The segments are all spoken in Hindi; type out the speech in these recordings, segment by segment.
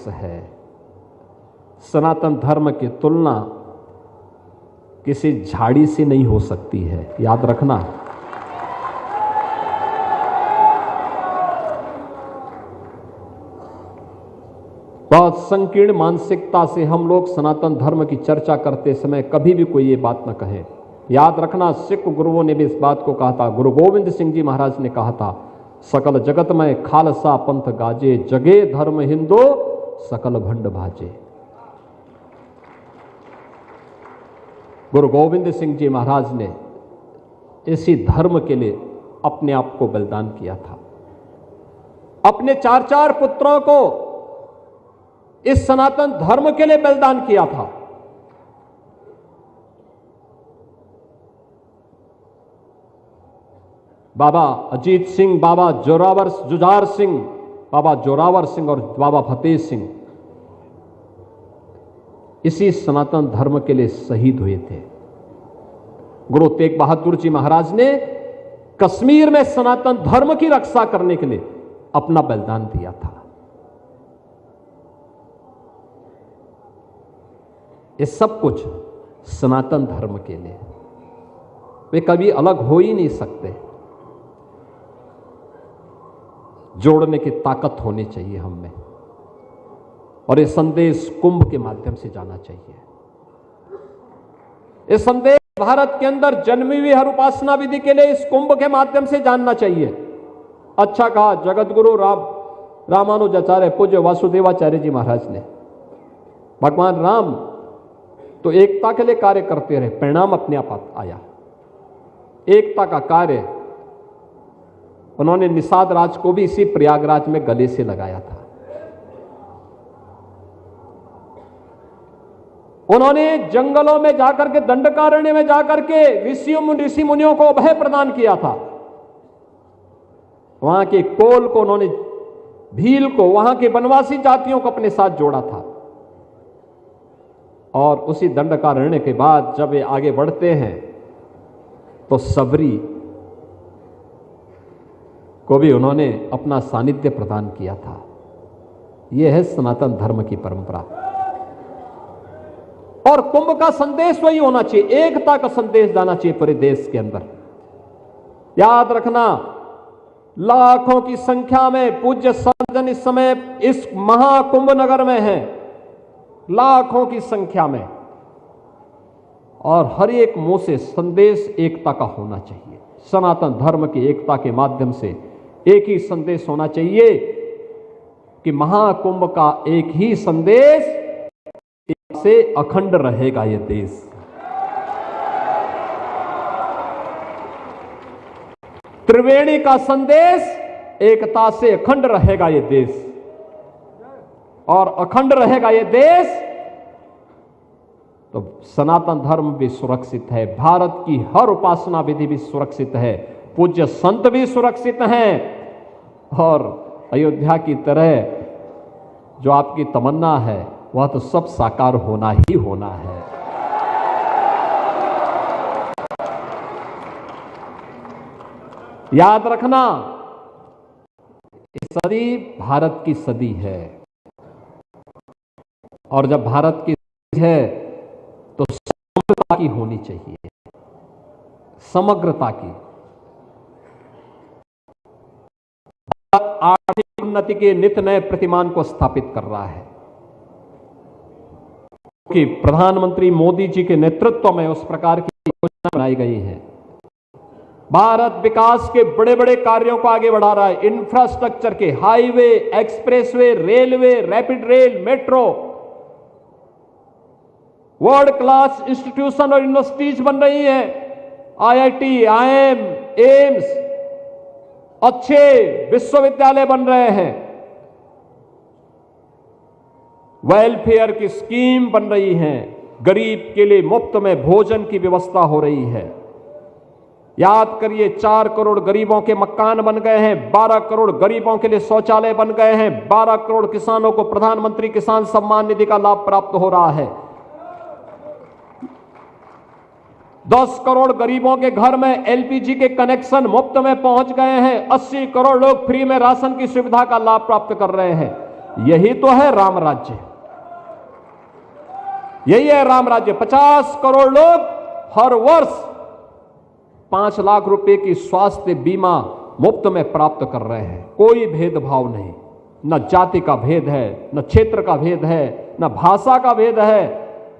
है। सनातन धर्म की तुलना किसी झाड़ी से नहीं हो सकती है, याद रखना। बहुत संकीर्ण मानसिकता से हम लोग सनातन धर्म की चर्चा करते समय कभी भी कोई ये बात न कहे। याद रखना, सिख गुरुओं ने भी इस बात को कहा था। गुरु गोविंद सिंह जी महाराज ने कहा था, सकल जगत में खालसा पंथ गाजे, जगे धर्म हिंदू सकल भंड भाजे। गुरु गोविंद सिंह जी महाराज ने इसी धर्म के लिए अपने आप को बलिदान किया था। अपने 4 पुत्रों को इस सनातन धर्म के लिए बलिदान किया था। बाबा अजीत सिंह, बाबा जुझार सिंह, बाबा जोरावर सिंह और बाबा फतेह सिंह इसी सनातन धर्म के लिए शहीद हुए थे। गुरु तेग बहादुर जी महाराज ने कश्मीर में सनातन धर्म की रक्षा करने के लिए अपना बलिदान दिया था। ये सब कुछ सनातन धर्म के लिए। वे कभी अलग हो ही नहीं सकते। जोड़ने की ताकत होनी चाहिए हम में, और ये संदेश कुंभ के माध्यम से जाना चाहिए। ये संदेश भारत के अंदर जन्मी हुई हर उपासना विधि के लिए इस कुंभ के माध्यम से जानना चाहिए। अच्छा कहा जगत गुरु रामानुजाचार्य पूज्य वासुदेवाचार्य जी महाराज ने, भगवान राम तो एकता के लिए कार्य करते रहे, परिणाम अपने आप आया। एकता का कार्य उन्होंने निषाद राज को भी इसी प्रयागराज में गले से लगाया था। उन्होंने जंगलों में जाकर के, दंडकारण्य में जाकर के ऋषि मुनियों को अभय प्रदान किया था। वहां के कोल को उन्होंने, भील को, वहां के वनवासी जातियों को अपने साथ जोड़ा था। और उसी दंडकारण्य के बाद जब वे आगे बढ़ते हैं तो सबरी को भी उन्होंने अपना सानिध्य प्रदान किया था। यह है सनातन धर्म की परंपरा। और कुंभ का संदेश वही होना चाहिए, एकता का संदेश जाना चाहिए पूरे देश के अंदर। याद रखना, लाखों की संख्या में पूज्य सज्जन इस समय इस महाकुंभ नगर में हैं, लाखों की संख्या में, और हर एक मुंह से संदेश एकता का होना चाहिए। सनातन धर्म की एकता के माध्यम से एक ही संदेश होना चाहिए कि महाकुंभ का एक ही संदेश, से अखंड रहेगा यह देश। त्रिवेणी का संदेश, एकता से अखंड रहेगा यह देश, और अखंड रहेगा यह देश तो सनातन धर्म भी सुरक्षित है, भारत की हर उपासना विधि भी सुरक्षित है, पूज्य संत भी सुरक्षित हैं, और अयोध्या की तरह जो आपकी तमन्ना है वह तो सब साकार होना ही होना है। याद रखना, ये सदी भारत की सदी है, और जब भारत की सदी है तो समग्रता की होनी चाहिए, समग्रता की। आर्थिक उन्नति के नित नए प्रतिमान को स्थापित कर रहा है कि प्रधानमंत्री मोदी जी के नेतृत्व में उस प्रकार की योजना बनाई गई है। भारत विकास के बड़े बड़े कार्यों को आगे बढ़ा रहा है, इंफ्रास्ट्रक्चर के, highway, expressway, railway, rapid rail, metro, world class institution और यूनिवर्सिटीज बन रही है, आईआईटी, आईएम, एम्स, अच्छे विश्वविद्यालय बन रहे हैं, वेलफेयर की स्कीम बन रही है, गरीब के लिए मुफ्त में भोजन की व्यवस्था हो रही है। याद करिए, 4 करोड़ गरीबों के मकान बन गए हैं, 12 करोड़ गरीबों के लिए शौचालय बन गए हैं, 12 करोड़ किसानों को प्रधानमंत्री किसान सम्मान निधि का लाभ प्राप्त हो रहा है, 10 करोड़ गरीबों के घर में एलपीजी के कनेक्शन मुफ्त में पहुंच गए हैं, 80 करोड़ लोग फ्री में राशन की सुविधा का लाभ प्राप्त कर रहे हैं, यही तो है राम राज्य, यही है राम राज्य। 50 करोड़ लोग हर वर्ष 5 लाख रुपए की स्वास्थ्य बीमा मुफ्त में प्राप्त कर रहे हैं। कोई भेदभाव नहीं, न जाति का भेद है, न क्षेत्र का भेद है, न भाषा का भेद है,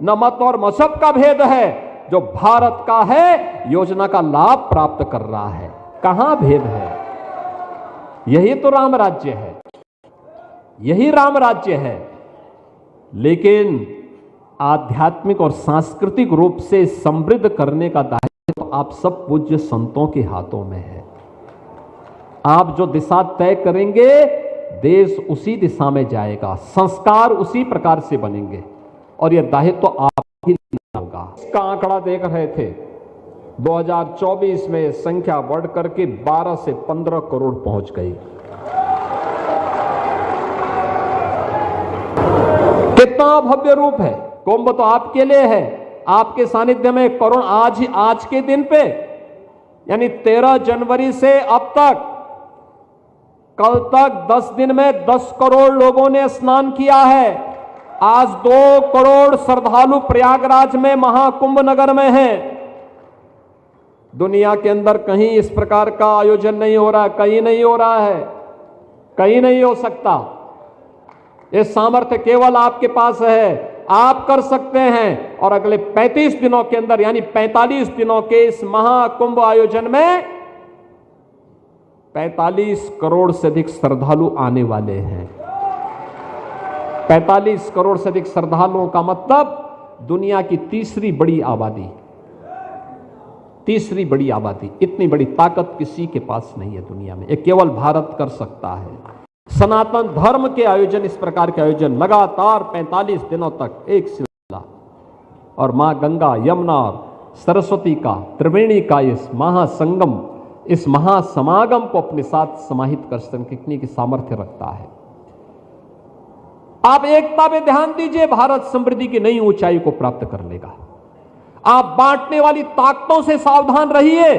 न मत और मजहब का भेद है। जो भारत का है योजना का लाभ प्राप्त कर रहा है, कहां भेद है? यही तो राम राज्य है, यही राम राज्य है। लेकिन आध्यात्मिक और सांस्कृतिक रूप से समृद्ध करने का दायित्व तो आप सब पूज्य संतों के हाथों में है। आप जो दिशा तय करेंगे देश उसी दिशा में जाएगा, संस्कार उसी प्रकार से बनेंगे और यह दायित्व तो आप ही लेना होगा। इसका आंकड़ा देख रहे थे, 2024 में संख्या बढ़ करके 12 से 15 करोड़ पहुंच गई। कितना भव्य रूप है। कुंभ तो आपके लिए है, आपके सानिध्य में करोड़ आज के दिन पे यानी 13 जनवरी से अब तक कल तक 10 दिन में 10 करोड़ लोगों ने स्नान किया है। आज 2 करोड़ श्रद्धालु प्रयागराज में महाकुंभ नगर में हैं। दुनिया के अंदर कहीं इस प्रकार का आयोजन नहीं हो रहा, कहीं नहीं हो रहा है, कहीं नहीं हो सकता। ये सामर्थ्य केवल आपके पास है, आप कर सकते हैं। और अगले 35 दिनों के अंदर यानी 45 दिनों के इस महाकुंभ आयोजन में 45 करोड़ से अधिक श्रद्धालु आने वाले हैं। 45 करोड़ से अधिक श्रद्धालुओं का मतलब दुनिया की तीसरी बड़ी आबादी, तीसरी बड़ी आबादी। इतनी बड़ी ताकत किसी के पास नहीं है दुनिया में, ये केवल भारत कर सकता है। सनातन धर्म के आयोजन, इस प्रकार के आयोजन लगातार 45 दिनों तक एक सिलसिला, और मां गंगा, यमुना और सरस्वती का, त्रिवेणी का इस महासंगम, इस महासमागम को अपने साथ समाहित कर सकने की सामर्थ्य रखता है। आप एकता पे ध्यान दीजिए, भारत समृद्धि की नई ऊंचाई को प्राप्त कर लेगा। आप बांटने वाली ताकतों से सावधान रहिए।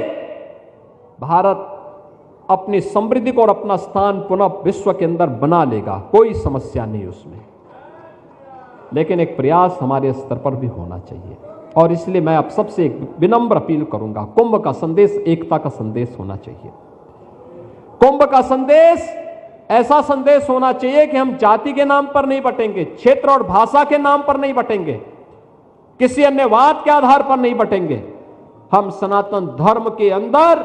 भारत अपनी समृद्धि को और अपना स्थान पुनः विश्व के अंदर बना लेगा, कोई समस्या नहीं उसमें। लेकिन एक प्रयास हमारे स्तर पर भी होना चाहिए और इसलिए मैं आप सबसे एक विनम्र अपील करूंगा। कुंभ का संदेश एकता का संदेश होना चाहिए। कुंभ का संदेश ऐसा संदेश होना चाहिए कि हम जाति के नाम पर नहीं बटेंगे, क्षेत्र और भाषा के नाम पर नहीं बटेंगे, किसी अन्य वाद के आधार पर नहीं बटेंगे। हम सनातन धर्म के अंदर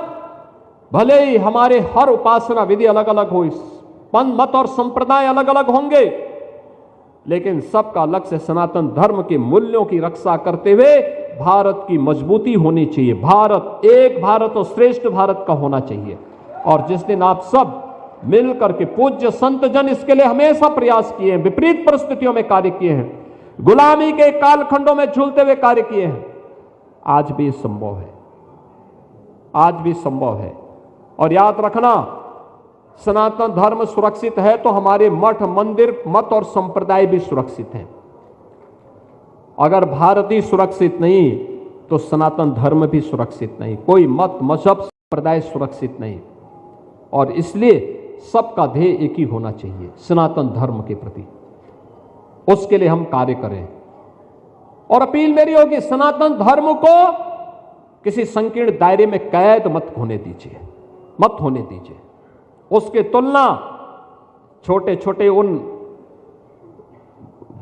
भले ही हमारे हर उपासना विधि अलग अलग हो, पंथ मत और संप्रदाय अलग अलग होंगे, लेकिन सबका लक्ष्य सनातन धर्म के मूल्यों की रक्षा करते हुए भारत की मजबूती होनी चाहिए। भारत एक भारत और श्रेष्ठ भारत का होना चाहिए। और जिस दिन आप सब मिलकर के पूज्य संत जन इसके लिए हमेशा प्रयास किए हैं, विपरीत परिस्थितियों में कार्य किए हैं, गुलामी के कालखंडों में झूलते हुए कार्य किए हैं, आज भी संभव है, आज भी संभव है। और याद रखना, सनातन धर्म सुरक्षित है तो हमारे मठ, मंदिर, मत और संप्रदाय भी सुरक्षित हैं। अगर भारत ही सुरक्षित नहीं तो सनातन धर्म भी सुरक्षित नहीं, कोई मत, मजहब, संप्रदाय सुरक्षित नहीं। और इसलिए सबका ध्येय एक ही होना चाहिए, सनातन धर्म के प्रति। उसके लिए हम कार्य करें। और अपील मेरी होगी, सनातन धर्म को किसी संकीर्ण दायरे में कैद मत होने दीजिए, मत होने दीजिए। उसकी तुलना छोटे छोटे उन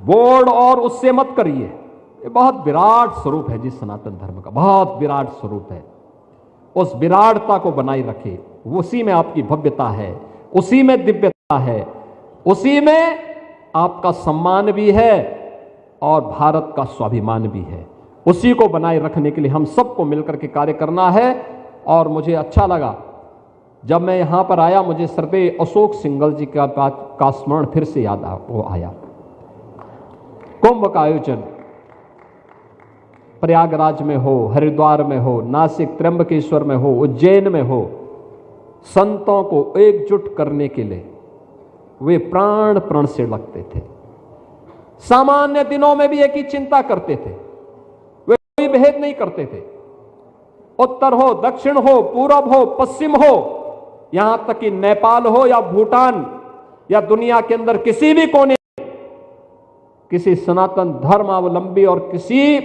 बोर्ड और उससे मत करिए। ये बहुत विराट स्वरूप है जिस सनातन धर्म का, बहुत विराट स्वरूप है। उस विराटता को बनाए रखे, उसी में आपकी भव्यता है, उसी में दिव्यता है, उसी में आपका सम्मान भी है और भारत का स्वाभिमान भी है। उसी को बनाए रखने के लिए हम सबको मिलकर के कार्य करना है। और मुझे अच्छा लगा जब मैं यहां पर आया, मुझे श्रद्धेय अशोक सिंघल जी का बात का स्मरण फिर से याद आया। कुंभ का आयोजन प्रयागराज में हो, हरिद्वार में हो, नासिक त्र्यंबकेश्वर में हो, उज्जैन में हो, संतों को एकजुट करने के लिए वे प्राण प्रण से लगते थे। सामान्य दिनों में भी एक ही चिंता करते थे, वे कोई भेद नहीं करते थे। उत्तर हो, दक्षिण हो, पूरब हो, पश्चिम हो, यहां तक कि नेपाल हो या भूटान, या दुनिया के अंदर किसी भी कोने, किसी सनातन धर्मावलंबी और किसी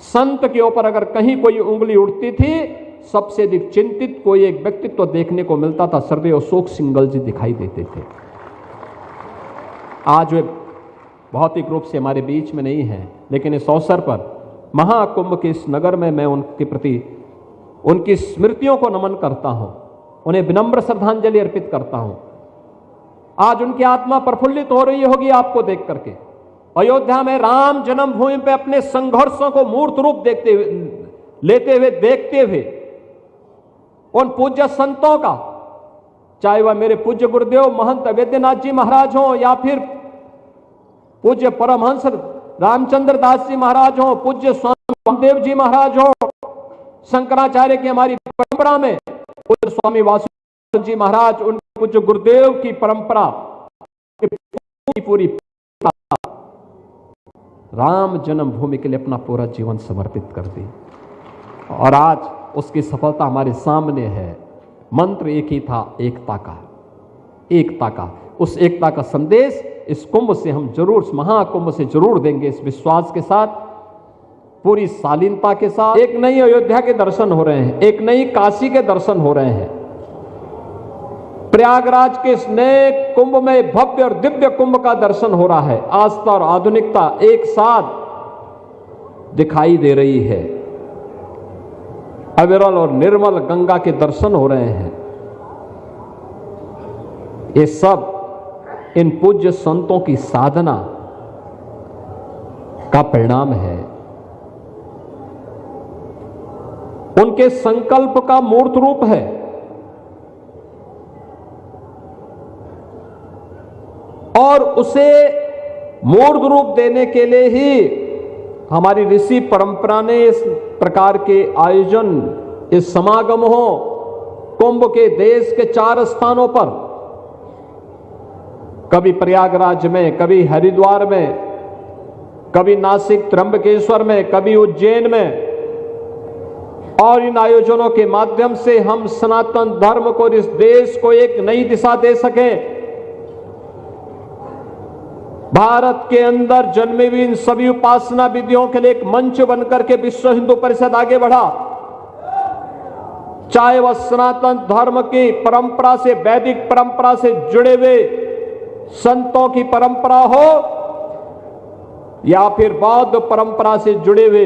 संत के ऊपर अगर कहीं कोई उंगली उठती थी, सबसे अधिक चिंतित कोई एक व्यक्तित्व देखने को मिलता था, सरदेव अशोक सिंघल जी दिखाई देते थे। आज वे भौतिक रूप से हमारे बीच में नहीं है, लेकिन इस अवसर पर महाकुंभ के इस नगर में मैं उनके प्रति उनकी स्मृतियों को नमन करता हूं, उन्हें विनम्र श्रद्धांजलि अर्पित करता हूं। आज उनकी आत्मा प्रफुल्लित हो रही होगी आपको देख करके। अयोध्या में राम जन्मभूमि पे अपने संघर्षों को मूर्त रूप लेते हुए देखते हुए उन पूज्य संतों का, चाहे वह मेरे पूज्य गुरुदेव महंत वैद्यनाथ जी महाराज हो, या फिर पूज्य परमहंस रामचंद्र दास जी महाराज हो, पूज्य स्वामी रामदेव जी महाराज हो, शंकराचार्य की हमारी परंपरा में पूज्य स्वामी वासुदेव जी महाराज, उनके पूज्य गुरुदेव की परंपरा पूरी राम जन्मभूमि के लिए अपना पूरा जीवन समर्पित कर दी, और आज उसकी सफलता हमारे सामने है। मंत्र एक ही था, एकता का, एकता का। उस एकता का संदेश इस कुंभ से हम जरूर, इस महाकुंभ से जरूर देंगे, इस विश्वास के साथ, पूरी शालीनता के साथ। एक नई अयोध्या के दर्शन हो रहे हैं, एक नई काशी के दर्शन हो रहे हैं। प्रयागराज के इस नए कुंभ में भव्य और दिव्य कुंभ का दर्शन हो रहा है। आस्था और आधुनिकता एक साथ दिखाई दे रही है। अविरल और निर्मल गंगा के दर्शन हो रहे हैं। ये सब इन पूज्य संतों की साधना का परिणाम है, उनके संकल्प का मूर्त रूप है। और उसे मूर्त रूप देने के लिए ही हमारी ऋषि परंपरा ने इस प्रकार के आयोजन, इस समागम हो, कुंभ के देश के 4 स्थानों पर, कभी प्रयागराज में, कभी हरिद्वार में, कभी नासिक त्र्यंबकेश्वर में, कभी उज्जैन में, और इन आयोजनों के माध्यम से हम सनातन धर्म को, इस देश को एक नई दिशा दे सकें। भारत के अंदर जन्मी हुई इन सभी उपासना विधियों के लिए एक मंच बनकर के विश्व हिंदू परिषद आगे बढ़ा। चाहे वह सनातन धर्म की परंपरा से, वैदिक परंपरा से जुड़े हुए संतों की परंपरा हो, या फिर बौद्ध परंपरा से जुड़े हुए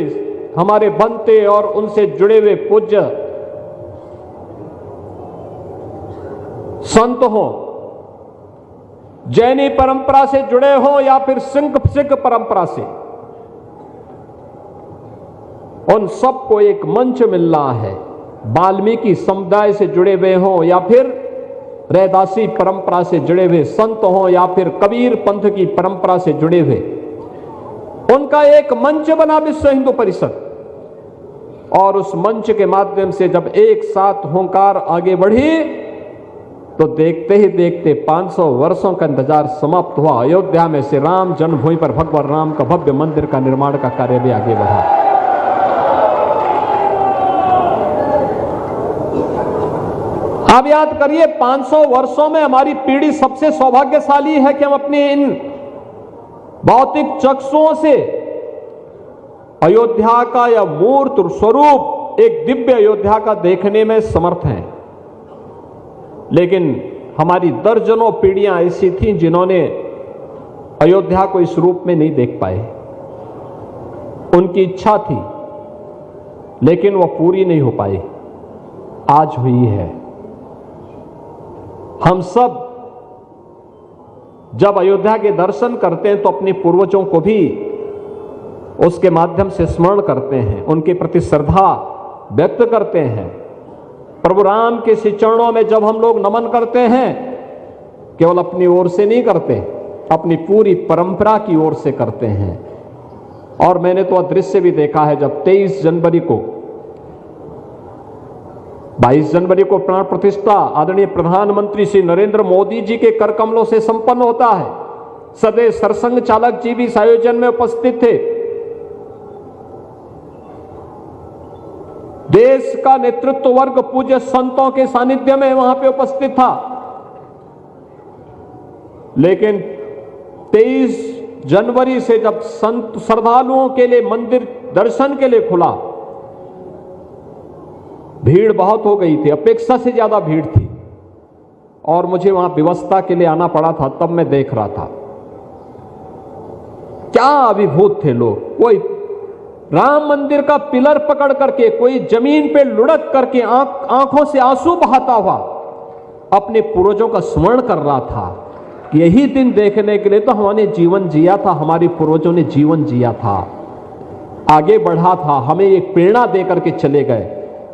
हमारे बनते और उनसे जुड़े हुए पूज्य संत हो, जैनी परंपरा से जुड़े हो, या फिर सिख परंपरा से, उन सबको एक मंच मिल रहा है। वाल्मीकि समुदाय से जुड़े हुए हों, या फिर रैदासी परंपरा से जुड़े हुए संत हों, या फिर कबीर पंथ की परंपरा से जुड़े हुए, उनका एक मंच बना विश्व हिंदू परिषद। और उस मंच के माध्यम से जब एक साथ होंकार आगे बढ़ी, तो देखते ही देखते 500 वर्षों का इंतजार समाप्त हुआ। अयोध्या में से राम जन्मभूमि पर भगवान राम का भव्य मंदिर का निर्माण का कार्य भी आगे बढ़ा। आप याद करिए, 500 वर्षों में हमारी पीढ़ी सबसे सौभाग्यशाली है कि हम अपने इन भौतिक चक्षुओं से अयोध्या का यह मूर्त स्वरूप, एक दिव्य अयोध्या का देखने में समर्थ हैं। लेकिन हमारी दर्जनों पीढ़ियां ऐसी थीं जिन्होंने अयोध्या को इस रूप में नहीं देख पाए। उनकी इच्छा थी, लेकिन वह पूरी नहीं हो पाई। आज हुई है। हम सब जब अयोध्या के दर्शन करते हैं तो अपने पूर्वजों को भी उसके माध्यम से स्मरण करते हैं, उनके प्रति श्रद्धा व्यक्त करते हैं। प्रभु राम के श्री चरणों में जब हम लोग नमन करते हैं, केवल अपनी ओर से नहीं करते, अपनी पूरी परंपरा की ओर से करते हैं। और मैंने तो दृश्य भी देखा है, जब 23 जनवरी को 22 जनवरी को प्राण प्रतिष्ठा आदरणीय प्रधानमंत्री श्री नरेंद्र मोदी जी के कर कमलों से संपन्न होता है। सदैव सरसंघ चालक जी भी इस आयोजन में उपस्थित थे। देश का नेतृत्व वर्ग पूज्य संतों के सानिध्य में वहां पे उपस्थित था। लेकिन 23 जनवरी से जब संत श्रद्धालुओं के लिए मंदिर दर्शन के लिए खुला, भीड़ बहुत हो गई थी, अपेक्षा से ज्यादा भीड़ थी, और मुझे वहां व्यवस्था के लिए आना पड़ा था। तब मैं देख रहा था क्या अभिभूत थे लोग। कोई राम मंदिर का पिलर पकड़ करके, कोई जमीन पे लुढ़क करके आंखों से आंसू बहाता हुआ अपने पूर्वजों का स्मरण कर रहा था। यही दिन देखने के लिए तो हमने जीवन जिया था, हमारे पूर्वजों ने जीवन जिया था, आगे बढ़ा था, हमें एक प्रेरणा दे करके चले गए।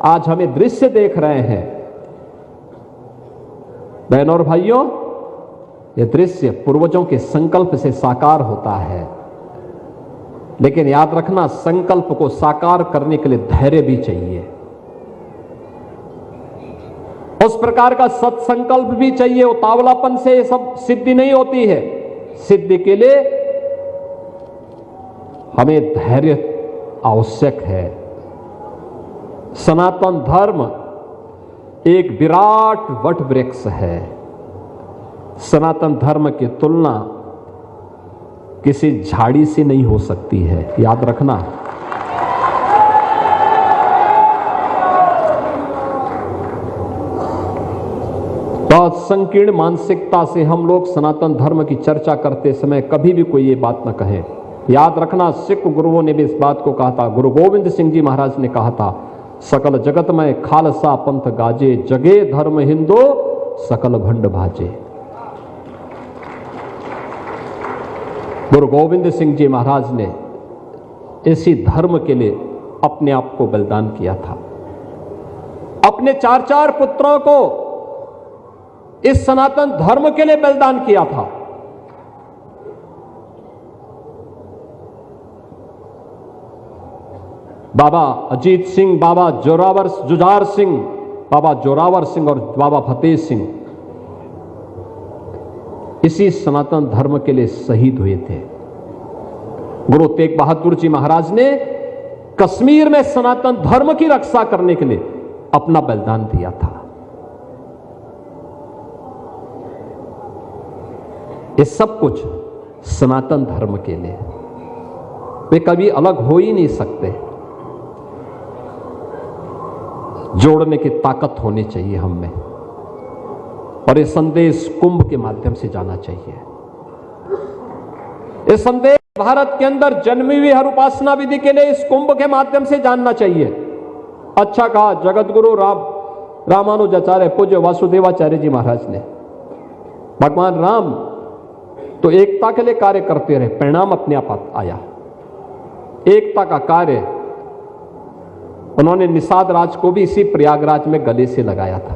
आज हमें दृश्य देख रहे हैं बहनों और भाइयों, ये दृश्य पूर्वजों के संकल्प से साकार होता है। लेकिन याद रखना, संकल्प को साकार करने के लिए धैर्य भी चाहिए, उस प्रकार का सत्संकल्प भी चाहिए। उतावलापन से ये सब सिद्धि नहीं होती है। सिद्धि के लिए हमें धैर्य आवश्यक है। सनातन धर्म एक विराट वट वृक्ष है। सनातन धर्म की तुलना किसी झाड़ी से नहीं हो सकती है, याद रखना। बहुत संकीर्ण मानसिकता से हम लोग सनातन धर्म की चर्चा करते समय कभी भी कोई ये बात न कहे। याद रखना, सिख गुरुओं ने भी इस बात को कहा था। गुरु गोविंद सिंह जी महाराज ने कहा था, सकल जगत में खालसा पंथ गाजे, जगे धर्म हिंदू सकल भंड भाजे। गुरु गोविंद सिंह जी महाराज ने इसी धर्म के लिए अपने आप को बलिदान किया था। अपने 4 पुत्रों को इस सनातन धर्म के लिए बलिदान किया था। बाबा अजीत सिंह, बाबा जुझार सिंह, बाबा जोरावर सिंह और बाबा फतेह सिंह इसी सनातन धर्म के लिए शहीद हुए थे। गुरु तेग बहादुर जी महाराज ने कश्मीर में सनातन धर्म की रक्षा करने के लिए अपना बलिदान दिया था। ये सब कुछ सनातन धर्म के लिए, वे कभी अलग हो ही नहीं सकते। जोड़ने की ताकत होनी चाहिए हम में, और ये संदेश कुंभ के माध्यम से जाना चाहिए। ये संदेश भारत के अंदर जन्मी हुई हर उपासना विधि के लिए इस कुंभ के माध्यम से जानना चाहिए। अच्छा कहा जगत गुरु रामानुजाचार्य पूज्य वासुदेवाचार्य जी महाराज ने, भगवान राम तो एकता के लिए कार्य करते रहे, परिणाम अपने आप आया। एकता का कार्य उन्होंने निषाद राज को भी इसी प्रयागराज में गले से लगाया था।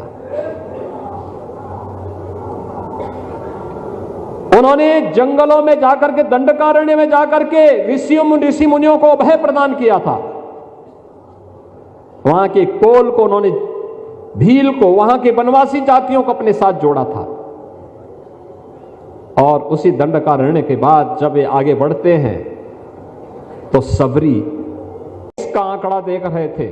उन्होंने जंगलों में जाकर के, दंडकारण्य में जाकर के ऋषि मुनियों को अभय प्रदान किया था। वहां के कोल को उन्होंने, भील को, वहां के वनवासी जातियों को अपने साथ जोड़ा था। और उसी दंडकारण्य के बाद जब ये आगे बढ़ते हैं तो सबरी इसका आंकड़ा देख रहे थे,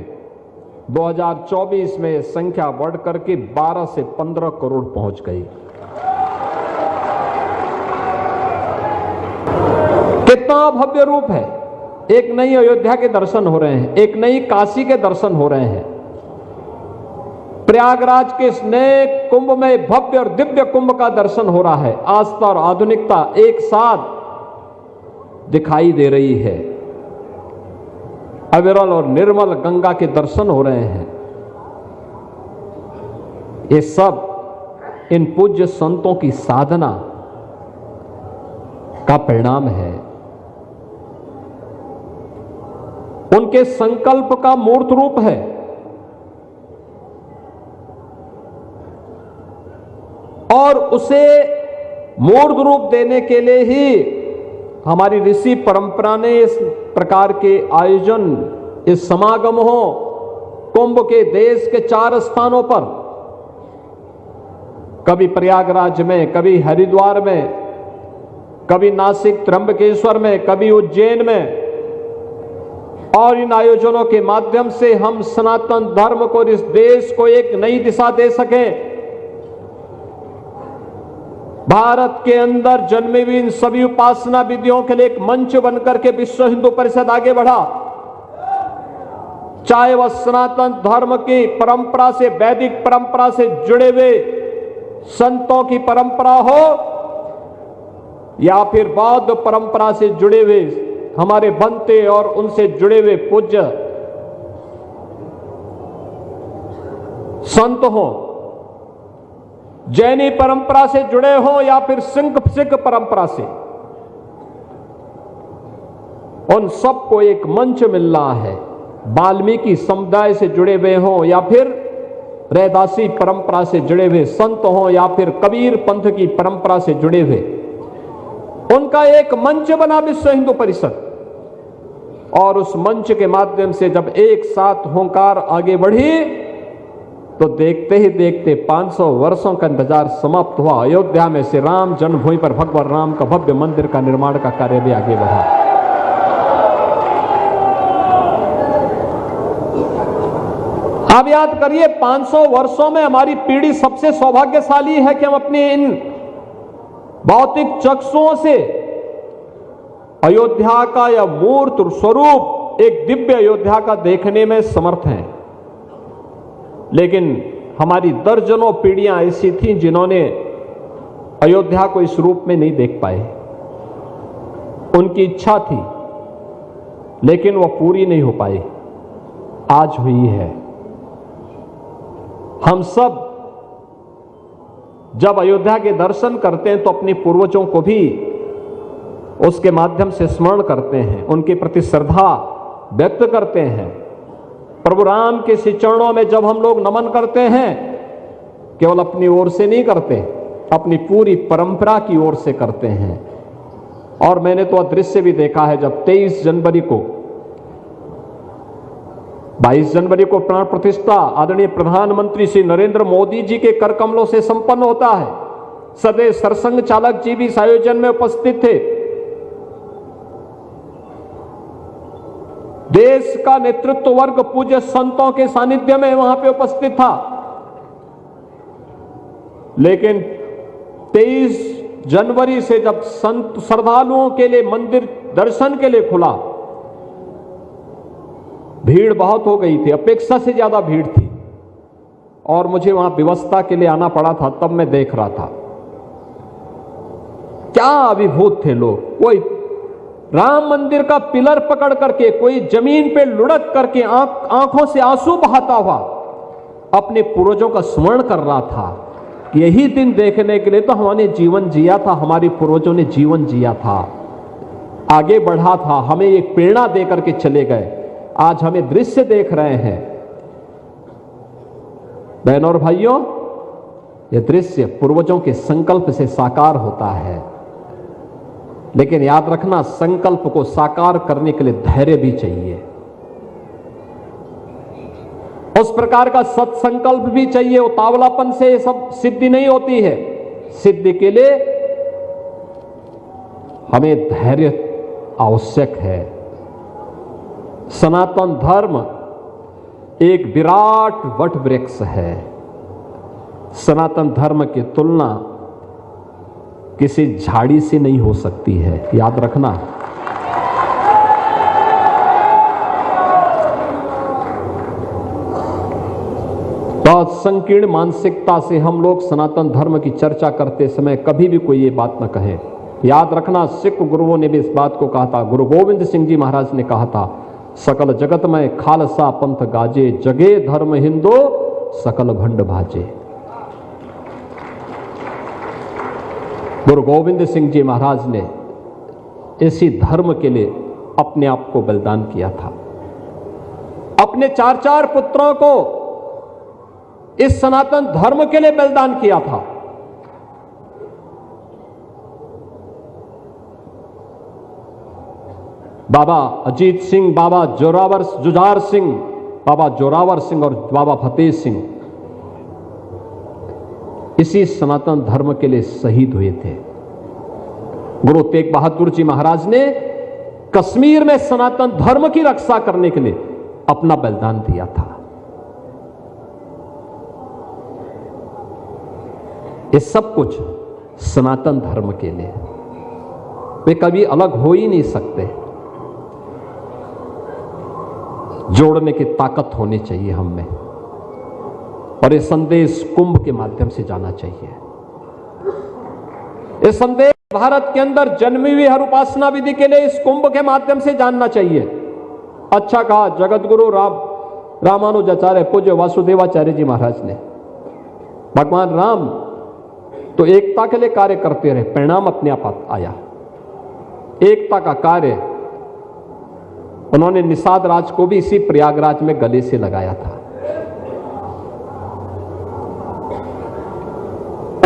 2024 में संख्या बढ़ करके 12 से 15 करोड़ पहुंच गई। कितना भव्य रूप है। एक नई अयोध्या के दर्शन हो रहे हैं, एक नई काशी के दर्शन हो रहे हैं। प्रयागराज के इस नए कुंभ में भव्य और दिव्य कुंभ का दर्शन हो रहा है। आस्था और आधुनिकता एक साथ दिखाई दे रही है। अविरल और निर्मल गंगा के दर्शन हो रहे हैं। ये सब इन पूज्य संतों की साधना का परिणाम है, उनके संकल्प का मूर्त रूप है। और उसे मूर्त रूप देने के लिए ही हमारी ऋषि परंपरा ने इस प्रकार के आयोजन, इस समागम हो कुंभ के देश के 4 स्थानों पर, कभी प्रयागराज में, कभी हरिद्वार में, कभी नासिक त्र्यंबकेश्वर में, कभी उज्जैन में। और इन आयोजनों के माध्यम से हम सनातन धर्म को, इस देश को एक नई दिशा दे सकें। भारत के अंदर जन्मी हुई इन सभी उपासना विधियों के लिए एक मंच बनकर के विश्व हिंदू परिषद आगे बढ़ा। चाहे वह सनातन धर्म की परंपरा से, वैदिक परंपरा से जुड़े हुए संतों की परंपरा हो या फिर बौद्ध परंपरा से जुड़े हुए हमारे बनते और उनसे जुड़े हुए पूज्य संत हो, जैनी परंपरा से जुड़े हो या फिर सिख परंपरा से, उन सबको एक मंच मिल रहा है। वाल्मीकि समुदाय से जुड़े हुए हों या फिर रैदासी परंपरा से जुड़े हुए संत हों या फिर कबीर पंथ की परंपरा से जुड़े हुए, उनका एक मंच बना विश्व हिंदू परिषद। और उस मंच के माध्यम से जब एक साथ होंकार आगे बढ़ी तो देखते ही देखते 500 वर्षों का इंतजार समाप्त हुआ। अयोध्या में से राम जन्मभूमि पर भगवान राम का भव्य मंदिर का निर्माण का कार्य भी आगे बढ़ा। आप याद करिए, 500 वर्षों में हमारी पीढ़ी सबसे सौभाग्यशाली है कि हम अपने इन भौतिक चक्षुओं से अयोध्या का यह मूर्त स्वरूप, एक दिव्य अयोध्या का देखने में समर्थ हैं। लेकिन हमारी दर्जनों पीढ़ियां ऐसी थीं जिन्होंने अयोध्या को इस रूप में नहीं देख पाए। उनकी इच्छा थी लेकिन वह पूरी नहीं हो पाई। आज हुई है। हम सब जब अयोध्या के दर्शन करते हैं तो अपने पूर्वजों को भी उसके माध्यम से स्मरण करते हैं, उनके प्रति श्रद्धा व्यक्त करते हैं। प्रभु राम के श्री चरणों में जब हम लोग नमन करते हैं, केवल अपनी ओर से नहीं करते, अपनी पूरी परंपरा की ओर से करते हैं। और मैंने तो दृश्य भी देखा है, जब 23 जनवरी को 22 जनवरी को प्राण प्रतिष्ठा आदरणीय प्रधानमंत्री श्री नरेंद्र मोदी जी के कर कमलों से संपन्न होता है। सदैव सरसंघ चालक जी भी इस आयोजन में उपस्थित थे। देश का नेतृत्व वर्ग पूज्य संतों के सानिध्य में वहां पे उपस्थित था। लेकिन 23 जनवरी से जब संत श्रद्धालुओं के लिए मंदिर दर्शन के लिए खुला, भीड़ बहुत हो गई थी, अपेक्षा से ज्यादा भीड़ थी। और मुझे वहां व्यवस्था के लिए आना पड़ा था, तब मैं देख रहा था क्या अभिभूत थे लोग। कोई राम मंदिर का पिलर पकड़ करके, कोई जमीन पे लुढ़क करके आंखों से आंसू बहाता हुआ अपने पूर्वजों का स्मरण कर रहा था कि यही दिन देखने के लिए तो हमने जीवन जिया था, हमारे पूर्वजों ने जीवन जिया था, आगे बढ़ा था, हमें एक प्रेरणा दे करके चले गए। आज हमें दृश्य देख रहे हैं। बहनों और भाइयों, यह दृश्य पूर्वजों के संकल्प से साकार होता है। लेकिन याद रखना, संकल्प को साकार करने के लिए धैर्य भी चाहिए, उस प्रकार का सत्संकल्प भी चाहिए। उतावलापन से ये सब सिद्धि नहीं होती है। सिद्धि के लिए हमें धैर्य आवश्यक है। सनातन धर्म एक विराट वट वृक्ष है। सनातन धर्म की तुलना किसी झाड़ी से नहीं हो सकती है, याद रखना। बहुत संकीर्ण मानसिकता से हम लोग सनातन धर्म की चर्चा करते समय कभी भी कोई ये बात न कहे। याद रखना, सिख गुरुओं ने भी इस बात को कहा था। गुरु गोविंद सिंह जी महाराज ने कहा था, सकल जगत में खालसा पंथ गाजे, जगे धर्म हिंदू सकल भंड भाजे। गुरु गोविंद सिंह जी महाराज ने इसी धर्म के लिए अपने आप को बलिदान किया था। अपने 4 पुत्रों को इस सनातन धर्म के लिए बलिदान किया था। बाबा अजीत सिंह, बाबा जुझार सिंह, बाबा जोरावर सिंह और बाबा फतेह सिंह इसी सनातन धर्म के लिए शहीद हुए थे। गुरु तेग बहादुर जी महाराज ने कश्मीर में सनातन धर्म की रक्षा करने के लिए अपना बलिदान दिया था। ये सब कुछ सनातन धर्म के लिए। वे कभी अलग हो ही नहीं सकते। जोड़ने की ताकत होनी चाहिए हम में, और ये संदेश कुंभ के माध्यम से जाना चाहिए। ये संदेश भारत के अंदर जन्मी हुई हर उपासना विधि के लिए इस कुंभ के माध्यम से जानना चाहिए। अच्छा कहा जगत गुरु रामानुजाचार्य पूज्य वासुदेवाचार्य जी महाराज ने। भगवान राम तो एकता के लिए कार्य करते रहे, परिणाम अपने आप आया। एकता का कार्य उन्होंने निषाद राज को भी इसी प्रयागराज में गले से लगाया था।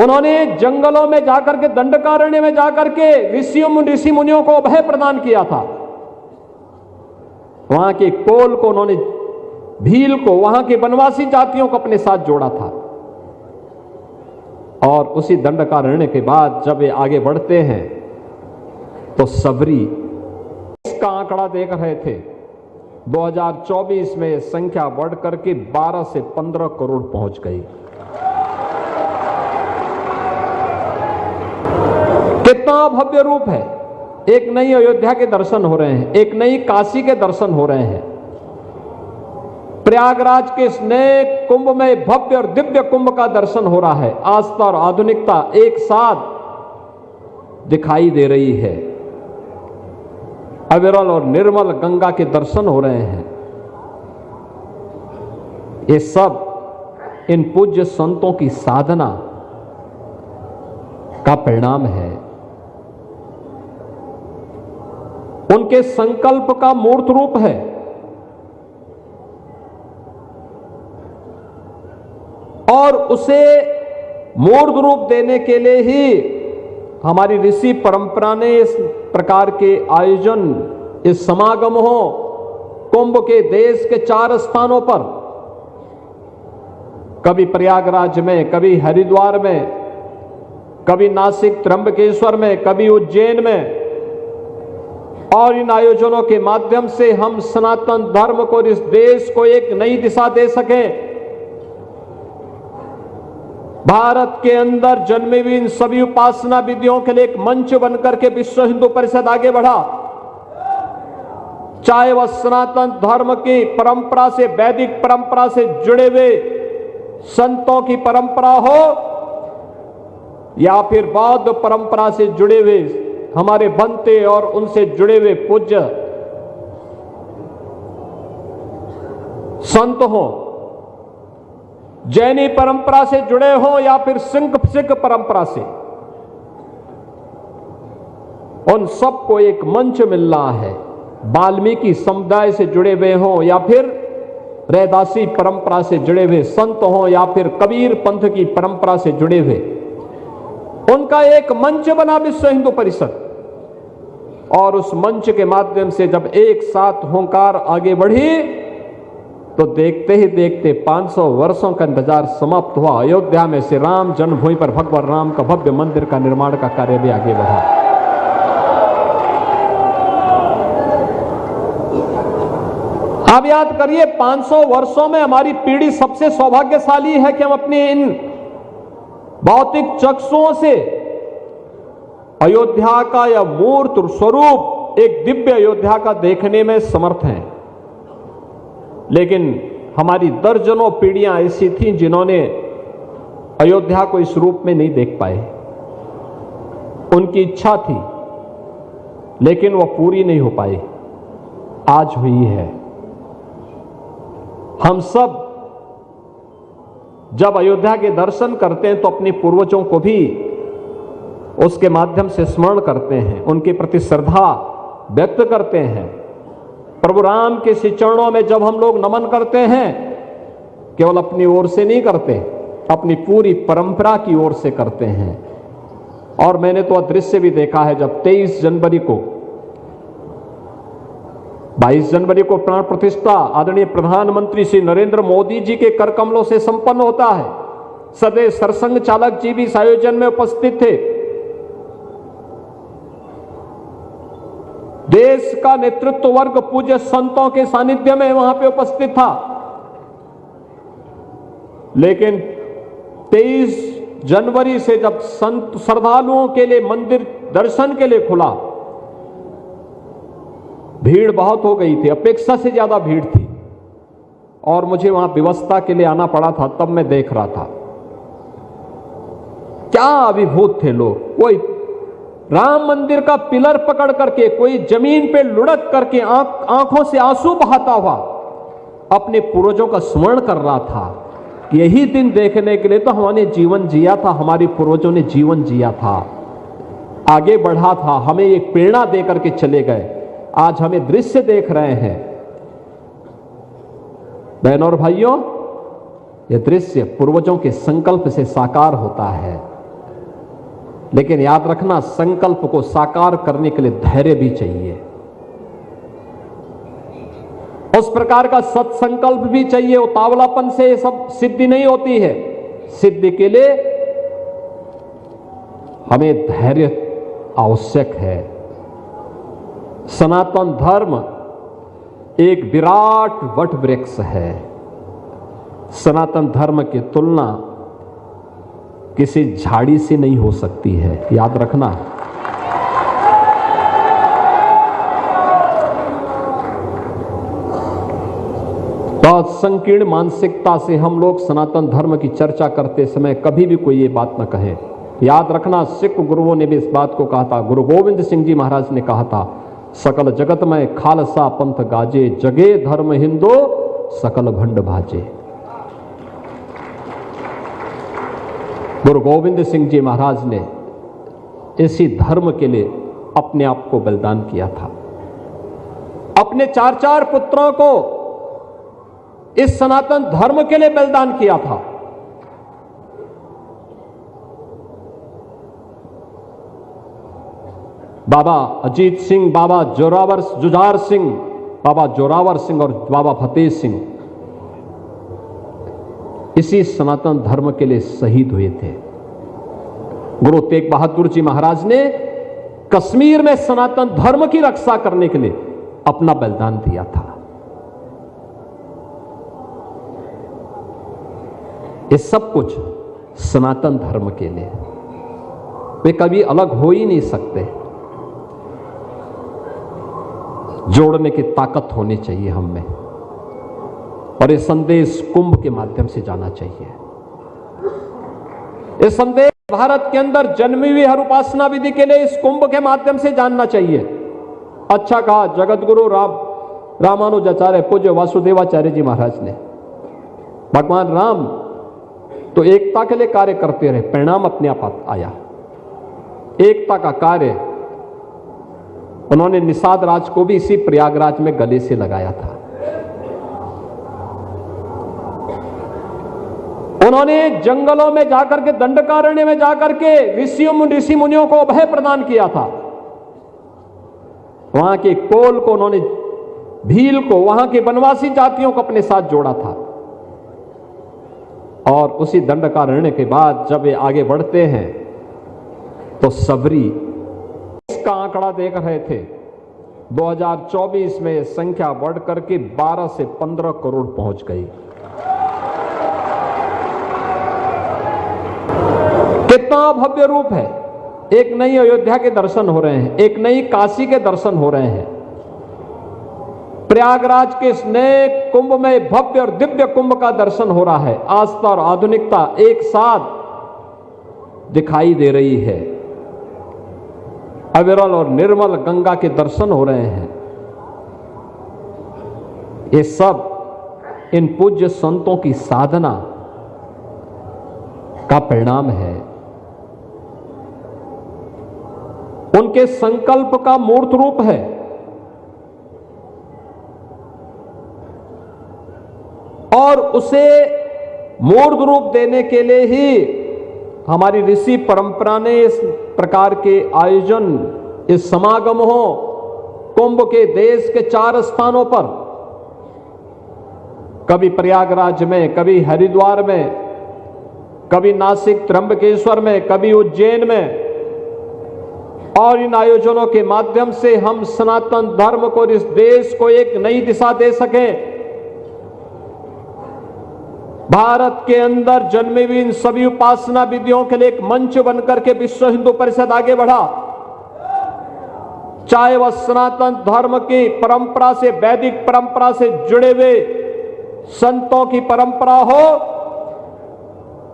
उन्होंने जंगलों में जाकर के, दंडकारण्य में जाकर के ऋषि मुनियों को अभय प्रदान किया था। वहां के कोल को उन्होंने, भील को, वहां के वनवासी जातियों को अपने साथ जोड़ा था। और उसी दंडकारण्य के बाद जब ये आगे बढ़ते हैं तो सबरी, इसका आंकड़ा देख रहे थे, 2024 में यह संख्या बढ़कर के 12 से 15 करोड़ पहुंच गई। कितना भव्य रूप है। एक नई अयोध्या के दर्शन हो रहे हैं, एक नई काशी के दर्शन हो रहे हैं। प्रयागराज के इस नए कुंभ में भव्य और दिव्य कुंभ का दर्शन हो रहा है। आस्था और आधुनिकता एक साथ दिखाई दे रही है। अविरल और निर्मल गंगा के दर्शन हो रहे हैं। ये सब इन पूज्य संतों की साधना का परिणाम है, उनके संकल्प का मूर्त रूप है। और उसे मूर्त रूप देने के लिए ही हमारी ऋषि परंपरा ने इस प्रकार के आयोजन, इस समागम हो कुंभ के देश के 4 स्थानों पर, कभी प्रयागराज में, कभी हरिद्वार में, कभी नासिक त्र्यंबकेश्वर में, कभी उज्जैन में। और इन आयोजनों के माध्यम से हम सनातन धर्म को, इस देश को एक नई दिशा दे सकें। भारत के अंदर जन्मी हुई इन सभी उपासना विधियों के लिए एक मंच बनकर के विश्व हिंदू परिषद आगे बढ़ा। चाहे वह सनातन धर्म की परंपरा से, वैदिक परंपरा से जुड़े हुए संतों की परंपरा हो, या फिर बौद्ध परंपरा से जुड़े हुए हमारे बनते और उनसे जुड़े हुए पूज्य संत हो, जैनी परंपरा से जुड़े हो या फिर सिख परंपरा से, उन सबको एक मंच मिल रहा है। वाल्मीकि समुदाय से जुड़े हुए हो या फिर रैदासी परंपरा से जुड़े हुए संत हो या फिर कबीर पंथ की परंपरा से जुड़े हुए, उनका एक मंच बना विश्व हिंदू परिषद। और उस मंच के माध्यम से जब एक साथ होंकार आगे बढ़ी तो देखते ही देखते 500 वर्षों का इंतजार समाप्त हुआ। अयोध्या में से राम जन्मभूमि पर भगवान राम का भव्य मंदिर का निर्माण का कार्य भी आगे बढ़ा। आप याद करिए, 500 वर्षों में हमारी पीढ़ी सबसे सौभाग्यशाली है कि हम अपने इन भौतिक चक्षुओं से अयोध्या का यह मूर्त स्वरूप, एक दिव्य अयोध्या का देखने में समर्थ हैं। लेकिन हमारी दर्जनों पीढ़ियां ऐसी थीं जिन्होंने अयोध्या को इस रूप में नहीं देख पाए। उनकी इच्छा थी लेकिन वह पूरी नहीं हो पाई। आज हुई है। हम सब जब अयोध्या के दर्शन करते हैं तो अपने पूर्वजों को भी उसके माध्यम से स्मरण करते हैं, उनके प्रति श्रद्धा व्यक्त करते हैं। प्रभु राम के श्री चरणों में जब हम लोग नमन करते हैं, केवल अपनी ओर से नहीं करते, अपनी पूरी परंपरा की ओर से करते हैं। और मैंने तो दृश्य भी देखा है, जब 23 जनवरी को, 22 जनवरी को प्राण प्रतिष्ठा आदरणीय प्रधानमंत्री श्री नरेंद्र मोदी जी के कर कमलों से संपन्न होता है। सदैव सरसंघ चालक जी भी इस आयोजन में उपस्थित थे। देश का नेतृत्व वर्ग पूज्य संतों के सानिध्य में वहां पे उपस्थित था। लेकिन 23 जनवरी से जब संत श्रद्धालुओं के लिए मंदिर दर्शन के लिए खुला, भीड़ बहुत हो गई थी, अपेक्षा से ज्यादा भीड़ थी, और मुझे वहां व्यवस्था के लिए आना पड़ा था। तब मैं देख रहा था क्या अभिभूत थे लोग। कोई राम मंदिर का पिलर पकड़ करके, कोई जमीन पे लुढ़क करके आंखों से आंसू बहाता हुआ अपने पूर्वजों का स्मरण कर रहा था। यही दिन देखने के लिए तो हमने जीवन जिया था, हमारे पूर्वजों ने जीवन जिया था, आगे बढ़ा था, हमें एक प्रेरणा दे करके चले गए। आज हमें दृश्य देख रहे हैं बहनों और भाइयों, यह दृश्य पूर्वजों के संकल्प से साकार होता है। लेकिन याद रखना, संकल्प को साकार करने के लिए धैर्य भी चाहिए, उस प्रकार का सत्संकल्प भी चाहिए। उतावलापन से ये सब सिद्धि नहीं होती है। सिद्धि के लिए हमें धैर्य आवश्यक है। सनातन धर्म एक विराट वट वृक्ष है। सनातन धर्म की तुलना किसी झाड़ी से नहीं हो सकती है, याद रखना। बहुत संकीर्ण मानसिकता से हम लोग सनातन धर्म की चर्चा करते समय कभी भी कोई ये बात न कहे। याद रखना, सिख गुरुओं ने भी इस बात को कहा था। गुरु गोविंद सिंह जी महाराज ने कहा था, सकल जगत में खालसा पंथ गाजे, जगे धर्म हिंदो सकल भंड भाजे। गुरु गोविंद सिंह जी महाराज ने इसी धर्म के लिए अपने आप को बलिदान किया था। अपने 4 पुत्रों को इस सनातन धर्म के लिए बलिदान किया था। बाबा अजीत सिंह, बाबा जुझार सिंह, बाबा जोरावर सिंह और बाबा फतेह सिंह इसी सनातन धर्म के लिए शहीद हुए थे। गुरु तेग बहादुर जी महाराज ने कश्मीर में सनातन धर्म की रक्षा करने के लिए अपना बलिदान दिया था। ये सब कुछ सनातन धर्म के लिए, वे कभी अलग हो ही नहीं सकते। जोड़ने की ताकत होनी चाहिए हम में, और ये संदेश कुंभ के माध्यम से जाना चाहिए। ये संदेश भारत के अंदर जन्मी हुई हर उपासना विधि के लिए इस कुंभ के माध्यम से जानना चाहिए। अच्छा कहा जगत गुरु रामानुजाचार्य पूज्य वासुदेवाचार्य जी महाराज ने, भगवान राम तो एकता के लिए कार्य करते रहे, परिणाम अपने आप आया। एकता का कार्य उन्होंने निषाद राज को भी इसी प्रयागराज में गले से लगाया था। उन्होंने जंगलों में जाकर के, दंडकारण्य में जाकर के ऋषि मुनियों को अभय प्रदान किया था। वहां के कोल को उन्होंने, भील को, वहां के वनवासी जातियों को अपने साथ जोड़ा था। और उसी दंडकारण्य के बाद जब ये आगे बढ़ते हैं तो सबरी, इसका आंकड़ा देख रहे थे 2024 में संख्या बढ़ करके 12 से 15 करोड़ पहुंच गई। कितना भव्य रूप है। एक नई अयोध्या के दर्शन हो रहे हैं, एक नई काशी के दर्शन हो रहे हैं। प्रयागराज के इस नए कुंभ में भव्य और दिव्य कुंभ का दर्शन हो रहा है। आस्था और आधुनिकता एक साथ दिखाई दे रही है। अविरल और निर्मल गंगा के दर्शन हो रहे हैं। ये सब इन पूज्य संतों की साधना का परिणाम है, उनके संकल्प का मूर्त रूप है। और उसे मूर्त रूप देने के लिए ही हमारी ऋषि परंपरा ने इस प्रकार के आयोजन, इस समागम हो कुंभ के देश के 4 स्थानों पर, कभी प्रयागराज में, कभी हरिद्वार में, कभी नासिक त्र्यंबकेश्वर में, कभी उज्जैन में। और इन आयोजनों के माध्यम से हम सनातन धर्म को, इस देश को एक नई दिशा दे सकें। भारत के अंदर जन्मी हुई इन सभी उपासना विधियों के लिए एक मंच बनकर के विश्व हिंदू परिषद आगे बढ़ा। चाहे वह सनातन धर्म की परंपरा से, वैदिक परंपरा से जुड़े हुए संतों की परंपरा हो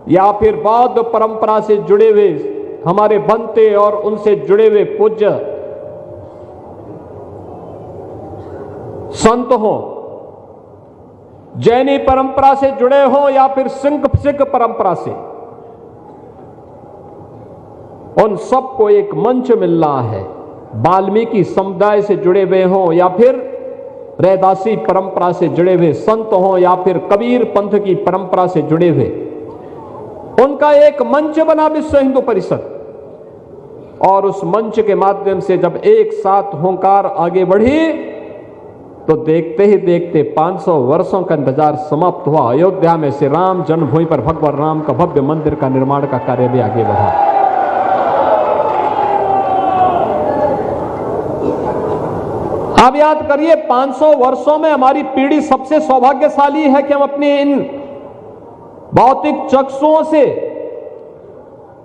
या फिर बौद्ध परंपरा से जुड़े हुए हमारे बनते और उनसे जुड़े हुए पूज्य संत हो, जैनी परंपरा से जुड़े हो या फिर सिख परंपरा से, उन सबको एक मंच मिल रहा है। वाल्मीकि समुदाय से जुड़े हुए हों या फिर रैदासी परंपरा से जुड़े हुए संत हों या फिर कबीर पंथ की परंपरा से जुड़े हुए, उनका एक मंच बना विश्व हिंदू परिषद। और उस मंच के माध्यम से जब एक साथ होंकार आगे बढ़ी तो देखते ही देखते 500 वर्षों का इंतजार समाप्त हुआ। अयोध्या में श्री राम जन्मभूमि पर भगवान राम का भव्य मंदिर का निर्माण का कार्य भी आगे बढ़ा। आप याद करिए, 500 वर्षों में हमारी पीढ़ी सबसे सौभाग्यशाली है कि हम अपने इन भौतिक चक्षुओं से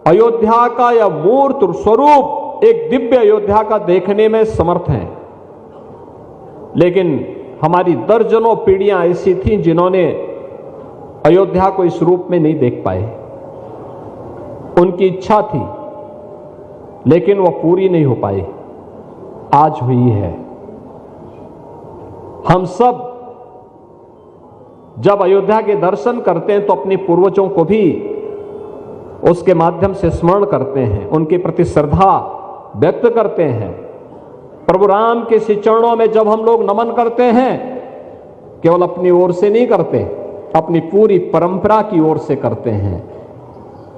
अयोध्या का यह मूर्त स्वरूप, एक दिव्य अयोध्या का देखने में समर्थ हैं। लेकिन हमारी दर्जनों पीढ़ियां ऐसी थीं जिन्होंने अयोध्या को इस रूप में नहीं देख पाए। उनकी इच्छा थी लेकिन वह पूरी नहीं हो पाई। आज हुई है। हम सब जब अयोध्या के दर्शन करते हैं तो अपने पूर्वजों को भी उसके माध्यम से स्मरण करते हैं, उनके प्रति श्रद्धा व्यक्त करते हैं। प्रभु राम के श्री चरणों में जब हम लोग नमन करते हैं, केवल अपनी ओर से नहीं करते, अपनी पूरी परंपरा की ओर से करते हैं।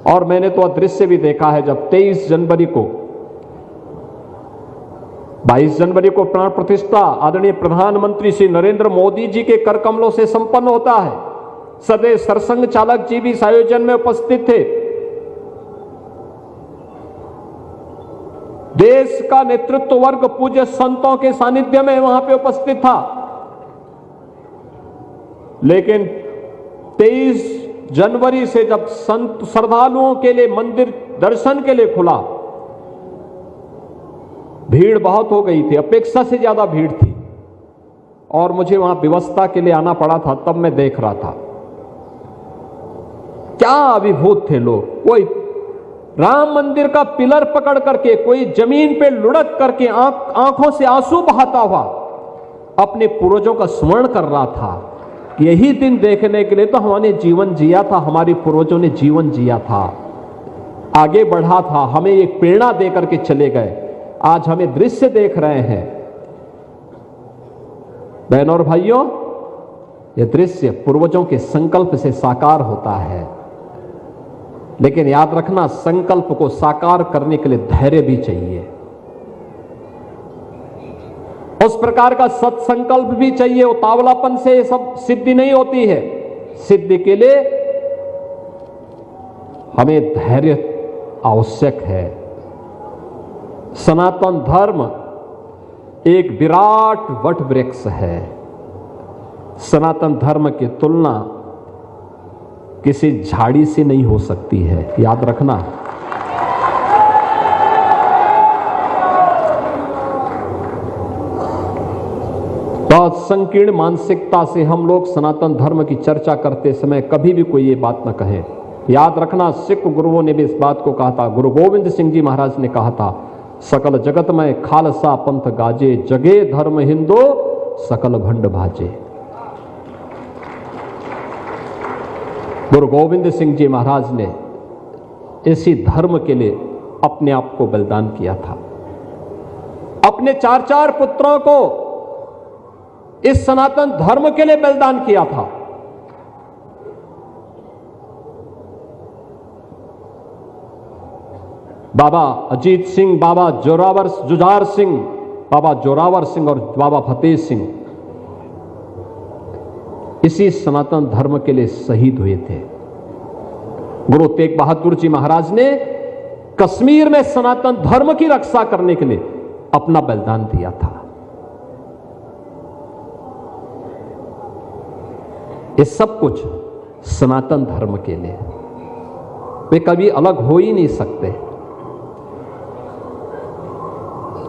और मैंने तो दृश्य भी देखा है, जब 23 जनवरी को 22 जनवरी को प्राण प्रतिष्ठा आदरणीय प्रधानमंत्री श्री नरेंद्र मोदी जी के कर कमलों से संपन्न होता है। सदैव सरसंघ चालक जी भी इस आयोजन में उपस्थित थे। देश का नेतृत्व वर्ग पूज्य संतों के सानिध्य में वहां पे उपस्थित था। लेकिन 23 जनवरी से जब संत श्रद्धालुओं के लिए मंदिर दर्शन के लिए खुला, भीड़ बहुत हो गई थी, अपेक्षा से ज्यादा भीड़ थी। और मुझे वहां व्यवस्था के लिए आना पड़ा था। तब मैं देख रहा था क्या अभिभूत थे लोग। कोई राम मंदिर का पिलर पकड़ करके, कोई जमीन पे लुढ़क करके आंखों से आंसू बहाता हुआ अपने पूर्वजों का स्मरण कर रहा था। यही दिन देखने के लिए तो हमने जीवन जिया था, हमारे पूर्वजों ने जीवन जिया था, आगे बढ़ा था, हमें एक प्रेरणा दे करके चले गए। आज हमें दृश्य देख रहे हैं। बहनों और भाइयों, यह दृश्य पूर्वजों के संकल्प से साकार होता है। लेकिन याद रखना, संकल्प को साकार करने के लिए धैर्य भी चाहिए, उस प्रकार का सत्संकल्प भी चाहिए। उतावलापन से ये सब सिद्धि नहीं होती है। सिद्धि के लिए हमें धैर्य आवश्यक है। सनातन धर्म एक विराट वट वृक्ष है। सनातन धर्म की तुलना किसी झाड़ी से नहीं हो सकती है, याद रखना। बहुत संकीर्ण मानसिकता से हम लोग सनातन धर्म की चर्चा करते समय कभी भी कोई ये बात न कहे। याद रखना, सिख गुरुओं ने भी इस बात को कहा था। गुरु गोविंद सिंह जी महाराज ने कहा था, सकल जगत में खालसा पंथ गाजे, जगे धर्म हिंदू सकल भंड भाजे। गुरु गोविंद सिंह जी महाराज ने इसी धर्म के लिए अपने आप को बलिदान किया था। अपने 4 पुत्रों को इस सनातन धर्म के लिए बलिदान किया था। बाबा अजीत सिंह, बाबा जुझार सिंह, बाबा जोरावर सिंह और बाबा फतेह सिंह इसी सनातन धर्म के लिए शहीद हुए थे। गुरु तेग बहादुर जी महाराज ने कश्मीर में सनातन धर्म की रक्षा करने के लिए अपना बलिदान दिया था। ये सब कुछ सनातन धर्म के लिए। वे कभी अलग हो ही नहीं सकते।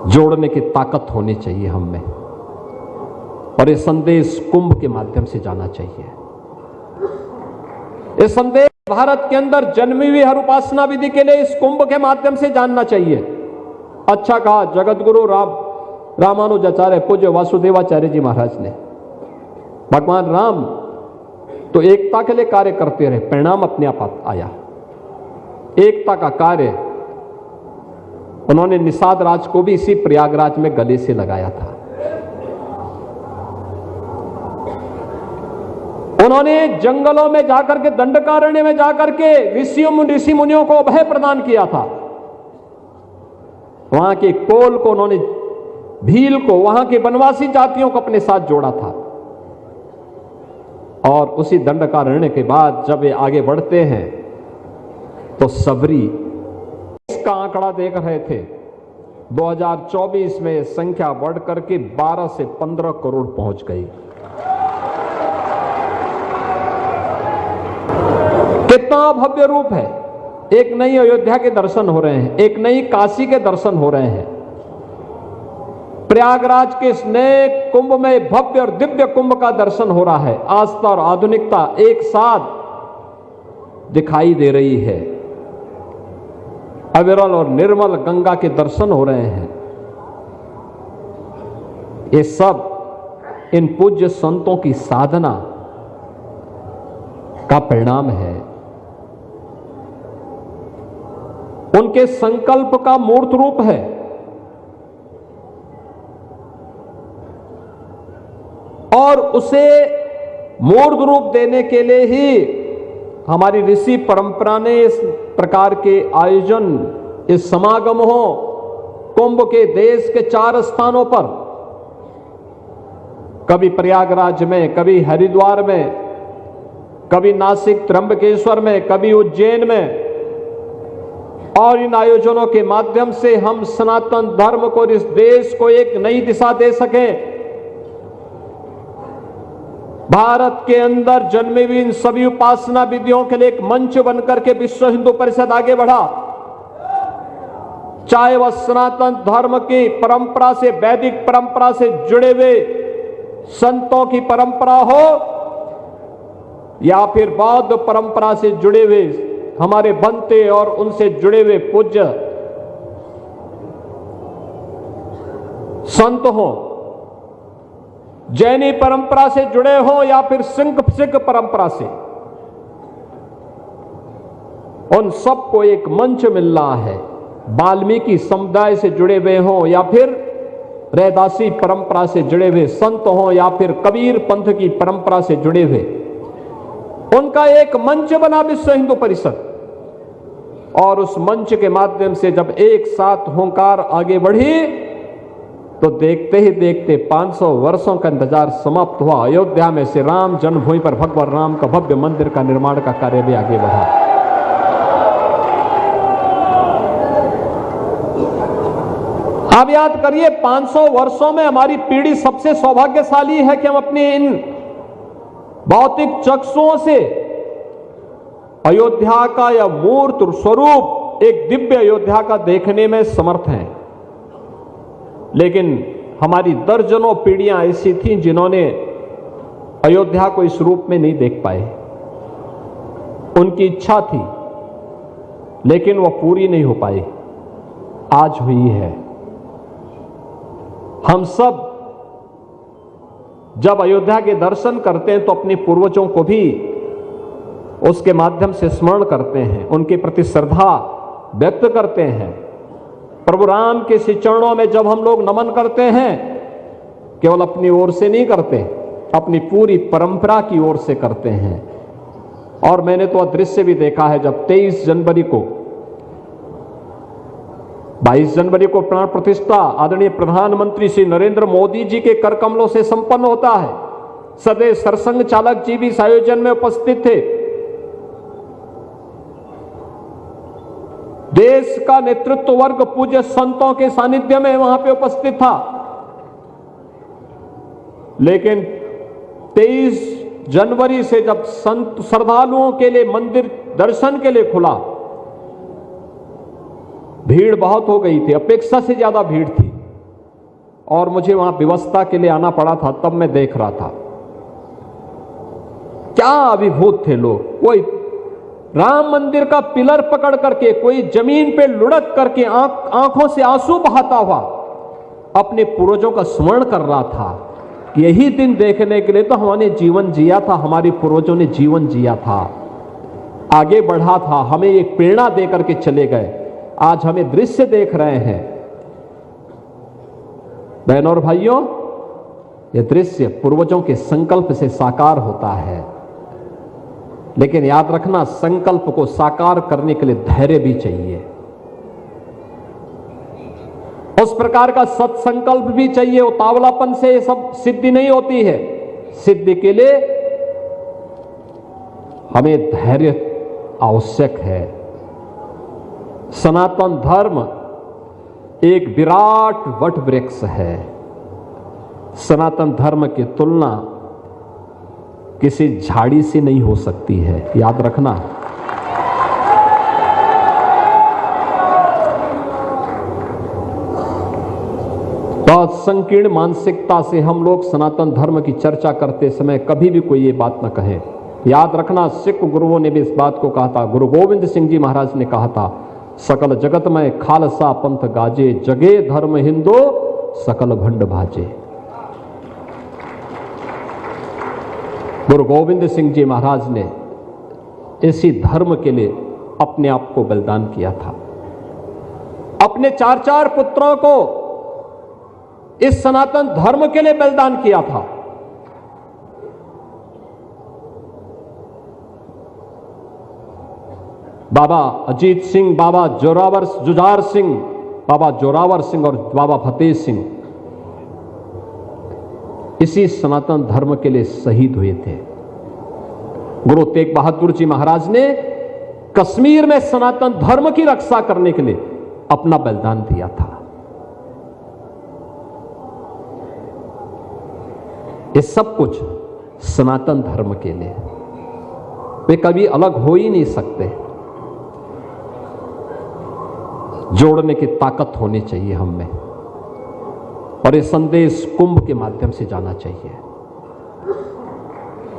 जोड़ने की ताकत होनी चाहिए हम में, और ये संदेश कुंभ के माध्यम से जाना चाहिए। ये संदेश भारत के अंदर जन्मी हुई हर उपासना विधि के लिए इस कुंभ के माध्यम से जानना चाहिए। अच्छा कहा जगतगुरु रामानुजाचार्य पूज्य वासुदेवाचार्य जी महाराज ने। भगवान राम तो एकता के लिए कार्य करते रहे, परिणाम अपने आप आया। एकता का कार्य उन्होंने निषाद राज को भी इसी प्रयागराज में गले से लगाया था। उन्होंने जंगलों में जाकर के, दंडकारण्य में जाकर के ऋषि मुनियों को अभय प्रदान किया था। वहां के कोल को उन्होंने, भील को, वहां के वनवासी जातियों को अपने साथ जोड़ा था। और उसी दंडकारण्य के बाद जब ये आगे बढ़ते हैं तो सबरी, इसका आंकड़ा देख रहे थे 2024 में संख्या बढ़कर के 12 से 15 करोड़ पहुंच गई। कितना भव्य रूप है। एक नई अयोध्या के दर्शन हो रहे हैं, एक नई काशी के दर्शन हो रहे हैं। प्रयागराज के इस नए कुंभ में भव्य और दिव्य कुंभ का दर्शन हो रहा है। आस्था और आधुनिकता एक साथ दिखाई दे रही है। अविरल और निर्मल गंगा के दर्शन हो रहे हैं। ये सब इन पूज्य संतों की साधना का परिणाम है, उनके संकल्प का मूर्त रूप है। और उसे मूर्त रूप देने के लिए ही हमारी ऋषि परंपरा ने इस प्रकार के आयोजन, इस समागम हो कुंभ के देश के 4 स्थानों पर, कभी प्रयागराज में, कभी हरिद्वार में, कभी नासिक त्र्यंबकेश्वर में, कभी उज्जैन में। और इन आयोजनों के माध्यम से हम सनातन धर्म को, इस देश को एक नई दिशा दे सकें। भारत के अंदर जन्मी हुई इन सभी उपासना विधियों के लिए एक मंच बनकर के विश्व हिंदू परिषद आगे बढ़ा। चाहे वह सनातन धर्म की परंपरा से, वैदिक परंपरा से जुड़े हुए संतों की परंपरा हो, या फिर बौद्ध परंपरा से जुड़े हुए हमारे बनते और उनसे जुड़े हुए पूज्य संत हो, जैनी परंपरा से जुड़े हो या फिर सिख परंपरा से, उन सबको एक मंच मिल रहा है। वाल्मीकि समुदाय से जुड़े हुए हो या फिर रैदासी परंपरा से जुड़े हुए संत हो या फिर कबीर पंथ की परंपरा से जुड़े हुए, उनका एक मंच बना विश्व हिंदू परिषद। और उस मंच के माध्यम से जब एक साथ होंकार आगे बढ़ी तो देखते ही देखते 500 वर्षों का इंतजार समाप्त हुआ। अयोध्या में से राम जन्मभूमि पर भगवान राम का भव्य मंदिर का निर्माण का कार्य भी आगे बढ़ा। आप याद करिए, 500 वर्षों में हमारी पीढ़ी सबसे सौभाग्यशाली है कि हम अपने इन भौतिक चक्षुओं से अयोध्या का या मूर्त स्वरूप, एक दिव्य अयोध्या का देखने में समर्थ हैं। लेकिन हमारी दर्जनों पीढ़ियां ऐसी थीं जिन्होंने अयोध्या को इस रूप में नहीं देख पाए। उनकी इच्छा थी लेकिन वह पूरी नहीं हो पाई। आज हुई है। हम सब जब अयोध्या के दर्शन करते हैं तो अपने पूर्वजों को भी उसके माध्यम से स्मरण करते हैं, उनके प्रति श्रद्धा व्यक्त करते हैं। प्रभु राम के श्री चरणों में जब हम लोग नमन करते हैं, केवल अपनी ओर से नहीं करते, अपनी पूरी परंपरा की ओर से करते हैं। और मैंने तो दृश्य भी देखा है जब 23 जनवरी को, 22 जनवरी को प्राण प्रतिष्ठा आदरणीय प्रधानमंत्री श्री नरेंद्र मोदी जी के कर कमलों से संपन्न होता है। सदैव सरसंघ चालक जी भी इस आयोजन में उपस्थित थे। देश का नेतृत्व वर्ग पूज्य संतों के सानिध्य में वहां पे उपस्थित था। लेकिन 23 जनवरी से जब संत श्रद्धालुओं के लिए मंदिर दर्शन के लिए खुला, भीड़ बहुत हो गई थी, अपेक्षा से ज्यादा भीड़ थी, और मुझे वहां व्यवस्था के लिए आना पड़ा था। तब मैं देख रहा था क्या अभिभूत थे लोग। कोई राम मंदिर का पिलर पकड़ करके, कोई जमीन पे लुढ़क करके आंखों से आंसू बहाता हुआ अपने पूर्वजों का स्मरण कर रहा था। यही दिन देखने के लिए तो हमने जीवन जिया था, हमारे पूर्वजों ने जीवन जिया था, आगे बढ़ा था, हमें एक प्रेरणा दे करके चले गए। आज हमें दृश्य देख रहे हैं बहनों और भाइयों, यह दृश्य पूर्वजों के संकल्प से साकार होता है। लेकिन याद रखना, संकल्प को साकार करने के लिए धैर्य भी चाहिए, उस प्रकार का सत्संकल्प भी चाहिए। उतावलापन से ये सब सिद्धि नहीं होती है। सिद्धि के लिए हमें धैर्य आवश्यक है। सनातन धर्म एक विराट वट वृक्ष है। सनातन धर्म की तुलना किसी झाड़ी से नहीं हो सकती है, याद रखना। बहुत संकीर्ण मानसिकता से हम लोग सनातन धर्म की चर्चा करते समय कभी भी कोई ये बात न कहे। याद रखना, सिख गुरुओं ने भी इस बात को कहा था। गुरु गोविंद सिंह जी महाराज ने कहा था, सकल जगत में खालसा पंथ गाजे, जगे धर्म हिंदू सकल भंड भाजे। गुरु गोविंद सिंह जी महाराज ने इसी धर्म के लिए अपने आप को बलिदान किया था। अपने 4 पुत्रों को इस सनातन धर्म के लिए बलिदान किया था। बाबा अजीत सिंह, बाबा जुझार सिंह, बाबा जोरावर सिंह और बाबा फतेह सिंह इसी सनातन धर्म के लिए शहीद हुए थे। गुरु तेग बहादुर जी महाराज ने कश्मीर में सनातन धर्म की रक्षा करने के लिए अपना बलिदान दिया था। ये सब कुछ सनातन धर्म के लिए, वे कभी अलग हो ही नहीं सकते। जोड़ने की ताकत होनी चाहिए हम में, और ये संदेश कुंभ के माध्यम से जाना चाहिए।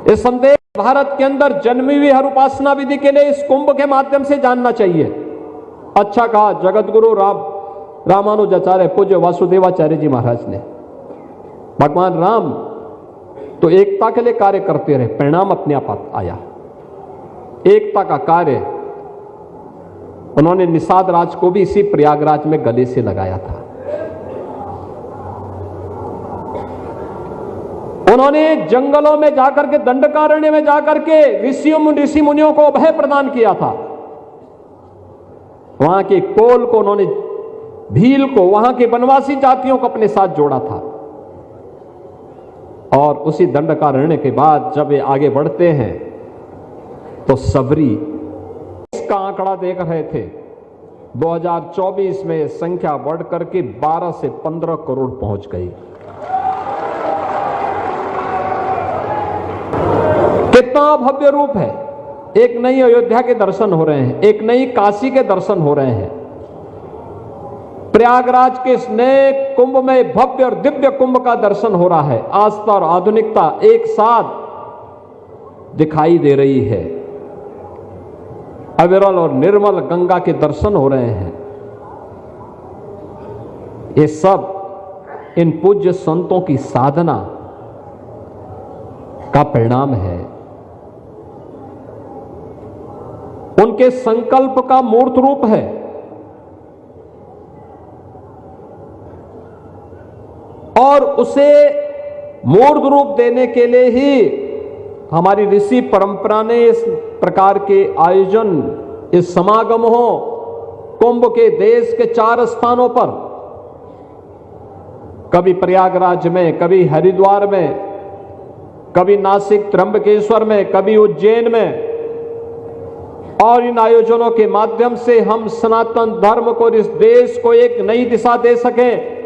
ये संदेश भारत के अंदर जन्मी हुई हर उपासना विधि के लिए इस कुंभ के माध्यम से जानना चाहिए। अच्छा कहा जगत गुरु रामानुजाचार्य पूज्य वासुदेवाचार्य जी महाराज ने, भगवान राम तो एकता के लिए कार्य करते रहे, परिणाम अपने आप आया। एकता का कार्य उन्होंने निषाद राज को भी इसी प्रयागराज में गले से लगाया था। उन्होंने जंगलों में जाकर के, दंडकारण्य में जाकर के ऋषि मुनियों को अभय प्रदान किया था। वहां के कोल को उन्होंने, भील को, वहां के वनवासी जातियों को अपने साथ जोड़ा था। और उसी दंडकारण्य के बाद जब ये आगे बढ़ते हैं तो सबरी, इसका आंकड़ा देख रहे थे, 2024 में संख्या बढ़ करके 12 से 15 करोड़ पहुंच गई। कितना भव्य रूप है। एक नई अयोध्या के दर्शन हो रहे हैं, एक नई काशी के दर्शन हो रहे हैं। प्रयागराज के इस नए कुंभ में भव्य और दिव्य कुंभ का दर्शन हो रहा है। आस्था और आधुनिकता एक साथ दिखाई दे रही है। अविरल और निर्मल गंगा के दर्शन हो रहे हैं। ये सब इन पूज्य संतों की साधना का परिणाम है, उनके संकल्प का मूर्त रूप है। और उसे मूर्त रूप देने के लिए ही हमारी ऋषि परंपरा ने इस प्रकार के आयोजन, इस समागम हो कुंभ के देश के 4 स्थानों पर, कभी प्रयागराज में, कभी हरिद्वार में, कभी नासिक त्र्यंबकेश्वर में, कभी उज्जैन में। और इन आयोजनों के माध्यम से हम सनातन धर्म को, इस देश को एक नई दिशा दे सकें।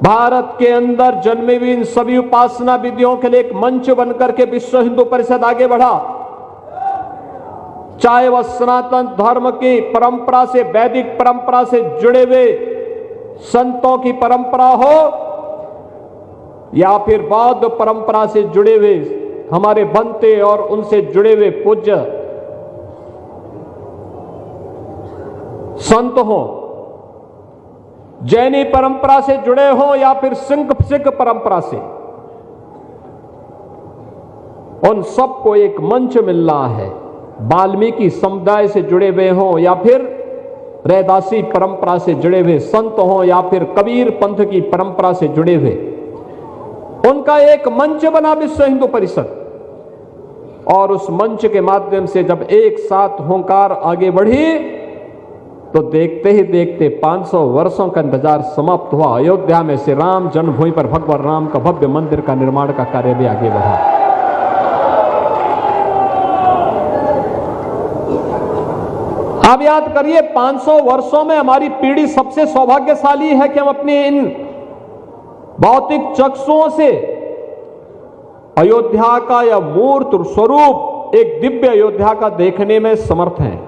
भारत के अंदर जन्मी हुई इन सभी उपासना विधियों के लिए एक मंच बनकर के विश्व हिंदू परिषद आगे बढ़ा। चाहे वह सनातन धर्म की परंपरा से, वैदिक परंपरा से जुड़े हुए संतों की परंपरा हो या फिर बौद्ध परंपरा से जुड़े हुए हमारे बनते और उनसे जुड़े हुए पूज्य संत हो, जैनी परंपरा से जुड़े हो या फिर सिख परंपरा से, उन सबको एक मंच मिल रहा है। वाल्मीकि समुदाय से जुड़े हुए हों या फिर रैदासी परंपरा से जुड़े हुए संत हों या फिर कबीर पंथ की परंपरा से जुड़े हुए, उनका एक मंच बना विश्व हिंदू परिषद। और उस मंच के माध्यम से जब एक साथ होंकार आगे बढ़ी तो देखते ही देखते 500 वर्षों का इंतजार समाप्त हुआ। अयोध्या में से राम जन्मभूमि पर भगवान राम का भव्य मंदिर का निर्माण का कार्य भी आगे बढ़ा। आप याद करिए, 500 वर्षों में हमारी पीढ़ी सबसे सौभाग्यशाली है कि हम अपने इन भौतिक चक्षुओं से अयोध्या का यह मूर्त स्वरूप, एक दिव्य अयोध्या का देखने में समर्थ हैं।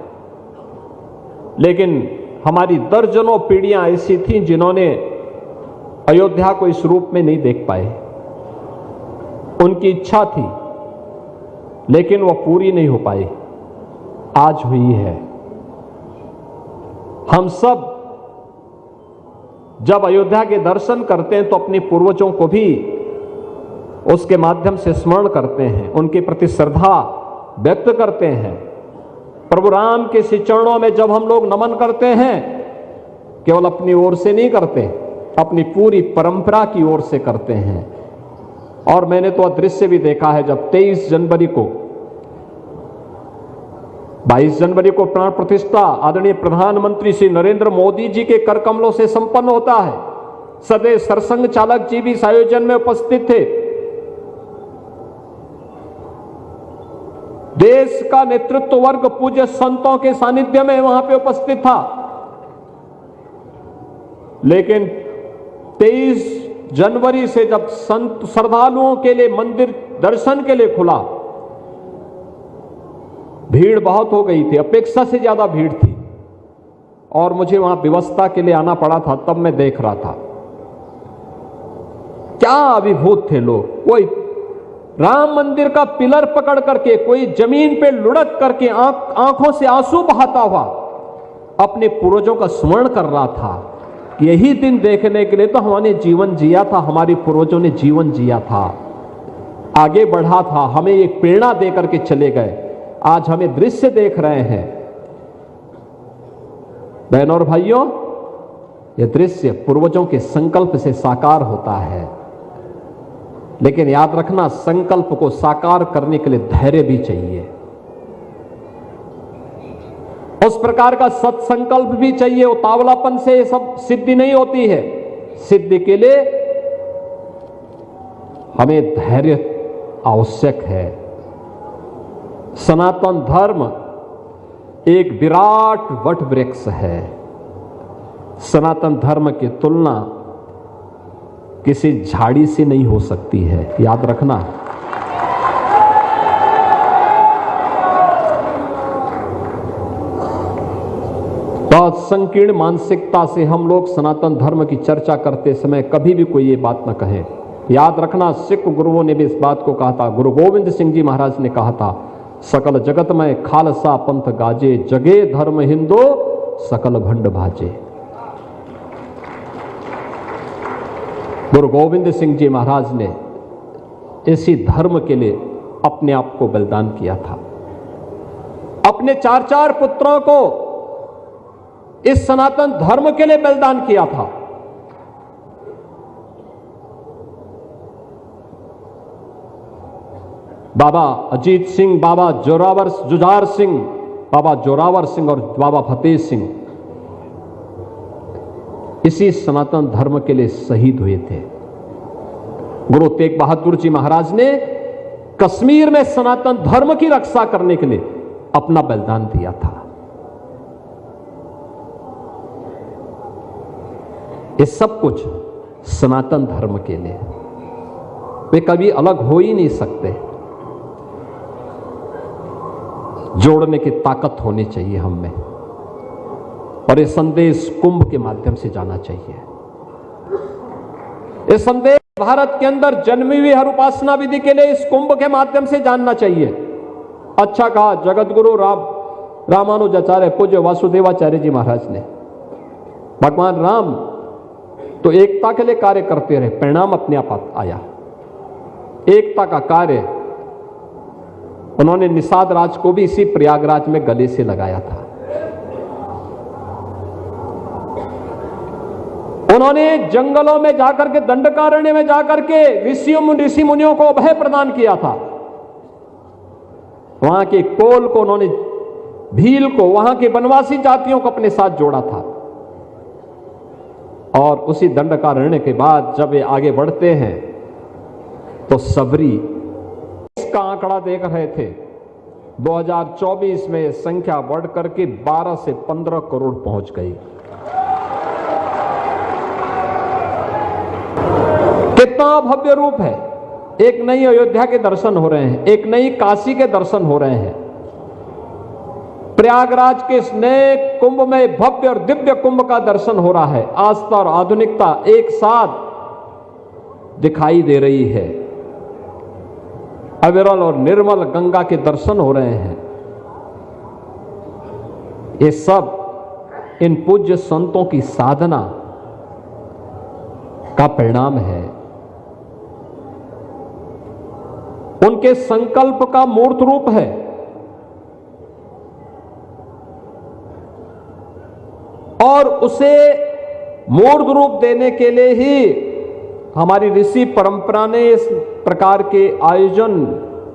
लेकिन हमारी दर्जनों पीढ़ियां ऐसी थीं जिन्होंने अयोध्या को इस रूप में नहीं देख पाए। उनकी इच्छा थी लेकिन वह पूरी नहीं हो पाई। आज हुई है। हम सब जब अयोध्या के दर्शन करते हैं तो अपने पूर्वजों को भी उसके माध्यम से स्मरण करते हैं, उनके प्रति श्रद्धा व्यक्त करते हैं। प्रभु राम के श्री चरणों में जब हम लोग नमन करते हैं, केवल अपनी ओर से नहीं करते, अपनी पूरी परंपरा की ओर से करते हैं। और मैंने तो दृश्य भी देखा है, जब 22 जनवरी को प्राण प्रतिष्ठा आदरणीय प्रधानमंत्री श्री नरेंद्र मोदी जी के कर कमलों से संपन्न होता है। सदैव सरसंघ चालक जी भी इस आयोजन में उपस्थित थे। देश का नेतृत्व वर्ग पूज्य संतों के सानिध्य में वहां पे उपस्थित था। लेकिन 23 जनवरी से जब संत श्रद्धालुओं के लिए मंदिर दर्शन के लिए खुला, भीड़ बहुत हो गई थी, अपेक्षा से ज्यादा भीड़ थी। और मुझे वहां व्यवस्था के लिए आना पड़ा था। तब मैं देख रहा था क्या अभिभूत थे लोग। कोई राम मंदिर का पिलर पकड़ करके, कोई जमीन पे लुढ़क करके आंखों से आंसू बहाता हुआ अपने पूर्वजों का स्मरण कर रहा था। यही दिन देखने के लिए तो हमने जीवन जिया था, हमारे पूर्वजों ने जीवन जिया था, आगे बढ़ा था, हमें एक प्रेरणा दे करके चले गए। आज हमें दृश्य देख रहे हैं। बहनों और भाइयों, यह दृश्य पूर्वजों के संकल्प से साकार होता है। लेकिन याद रखना, संकल्प को साकार करने के लिए धैर्य भी चाहिए, उस प्रकार का सत्संकल्प भी चाहिए। उतावलापन से ये सब सिद्धि नहीं होती है। सिद्धि के लिए हमें धैर्य आवश्यक है। सनातन धर्म एक विराट वट वृक्ष है। सनातन धर्म की तुलना किसी झाड़ी से नहीं हो सकती है, याद रखना। बहुत संकीर्ण मानसिकता से हम लोग सनातन धर्म की चर्चा करते समय कभी भी कोई ये बात न कहे। याद रखना, सिख गुरुओं ने भी इस बात को कहा था। गुरु गोविंद सिंह जी महाराज ने कहा था, सकल जगत में खालसा पंथ गाजे, जगे धर्म हिंदू सकल भंड भाजे। गुरु गोविंद सिंह जी महाराज ने इसी धर्म के लिए अपने आप को बलिदान किया था। अपने 4 पुत्रों को इस सनातन धर्म के लिए बलिदान किया था। बाबा अजीत सिंह, बाबा जुझार सिंह, बाबा जोरावर सिंह और बाबा फतेह सिंह इसी सनातन धर्म के लिए शहीद हुए थे। गुरु तेग बहादुर जी महाराज ने कश्मीर में सनातन धर्म की रक्षा करने के लिए अपना बलिदान दिया था। ये सब कुछ सनातन धर्म के लिए। वे कभी अलग हो ही नहीं सकते। जोड़ने की ताकत होनी चाहिए हम में, और ये संदेश कुंभ के माध्यम से जाना चाहिए। ये संदेश भारत के अंदर जन्मी हुई हर उपासना विधि के लिए इस कुंभ के माध्यम से जानना चाहिए। अच्छा कहा जगतगुरु रामानुजाचार्य पूज्य वासुदेवाचार्य जी महाराज ने। भगवान राम तो एकता के लिए कार्य करते रहे, परिणाम अपने आप आया। एकता का कार्य उन्होंने निषाद राज को भी इसी प्रयागराज में गले से लगाया था। उन्होंने जंगलों में जाकर के, दंडकारण्य में जाकर के ऋषि मुनियों को अभय प्रदान किया था। वहां के कोल को उन्होंने, भील को, वहां के वनवासी जातियों को अपने साथ जोड़ा था। और उसी दंडकारण्य के बाद जब ये आगे बढ़ते हैं तो सबरी इसका आंकड़ा देख रहे थे। 2024 में संख्या बढ़ करके 12 से 15 करोड़ पहुंच गई। कितना भव्य रूप है। एक नई अयोध्या के दर्शन हो रहे हैं, एक नई काशी के दर्शन हो रहे हैं। प्रयागराज के इस नए कुंभ में भव्य और दिव्य कुंभ का दर्शन हो रहा है। आस्था और आधुनिकता एक साथ दिखाई दे रही है। अविरल और निर्मल गंगा के दर्शन हो रहे हैं। ये सब इन पूज्य संतों की साधना का परिणाम है, उनके संकल्प का मूर्त रूप है। और उसे मूर्त रूप देने के लिए ही हमारी ऋषि परंपरा ने इस प्रकार के आयोजन,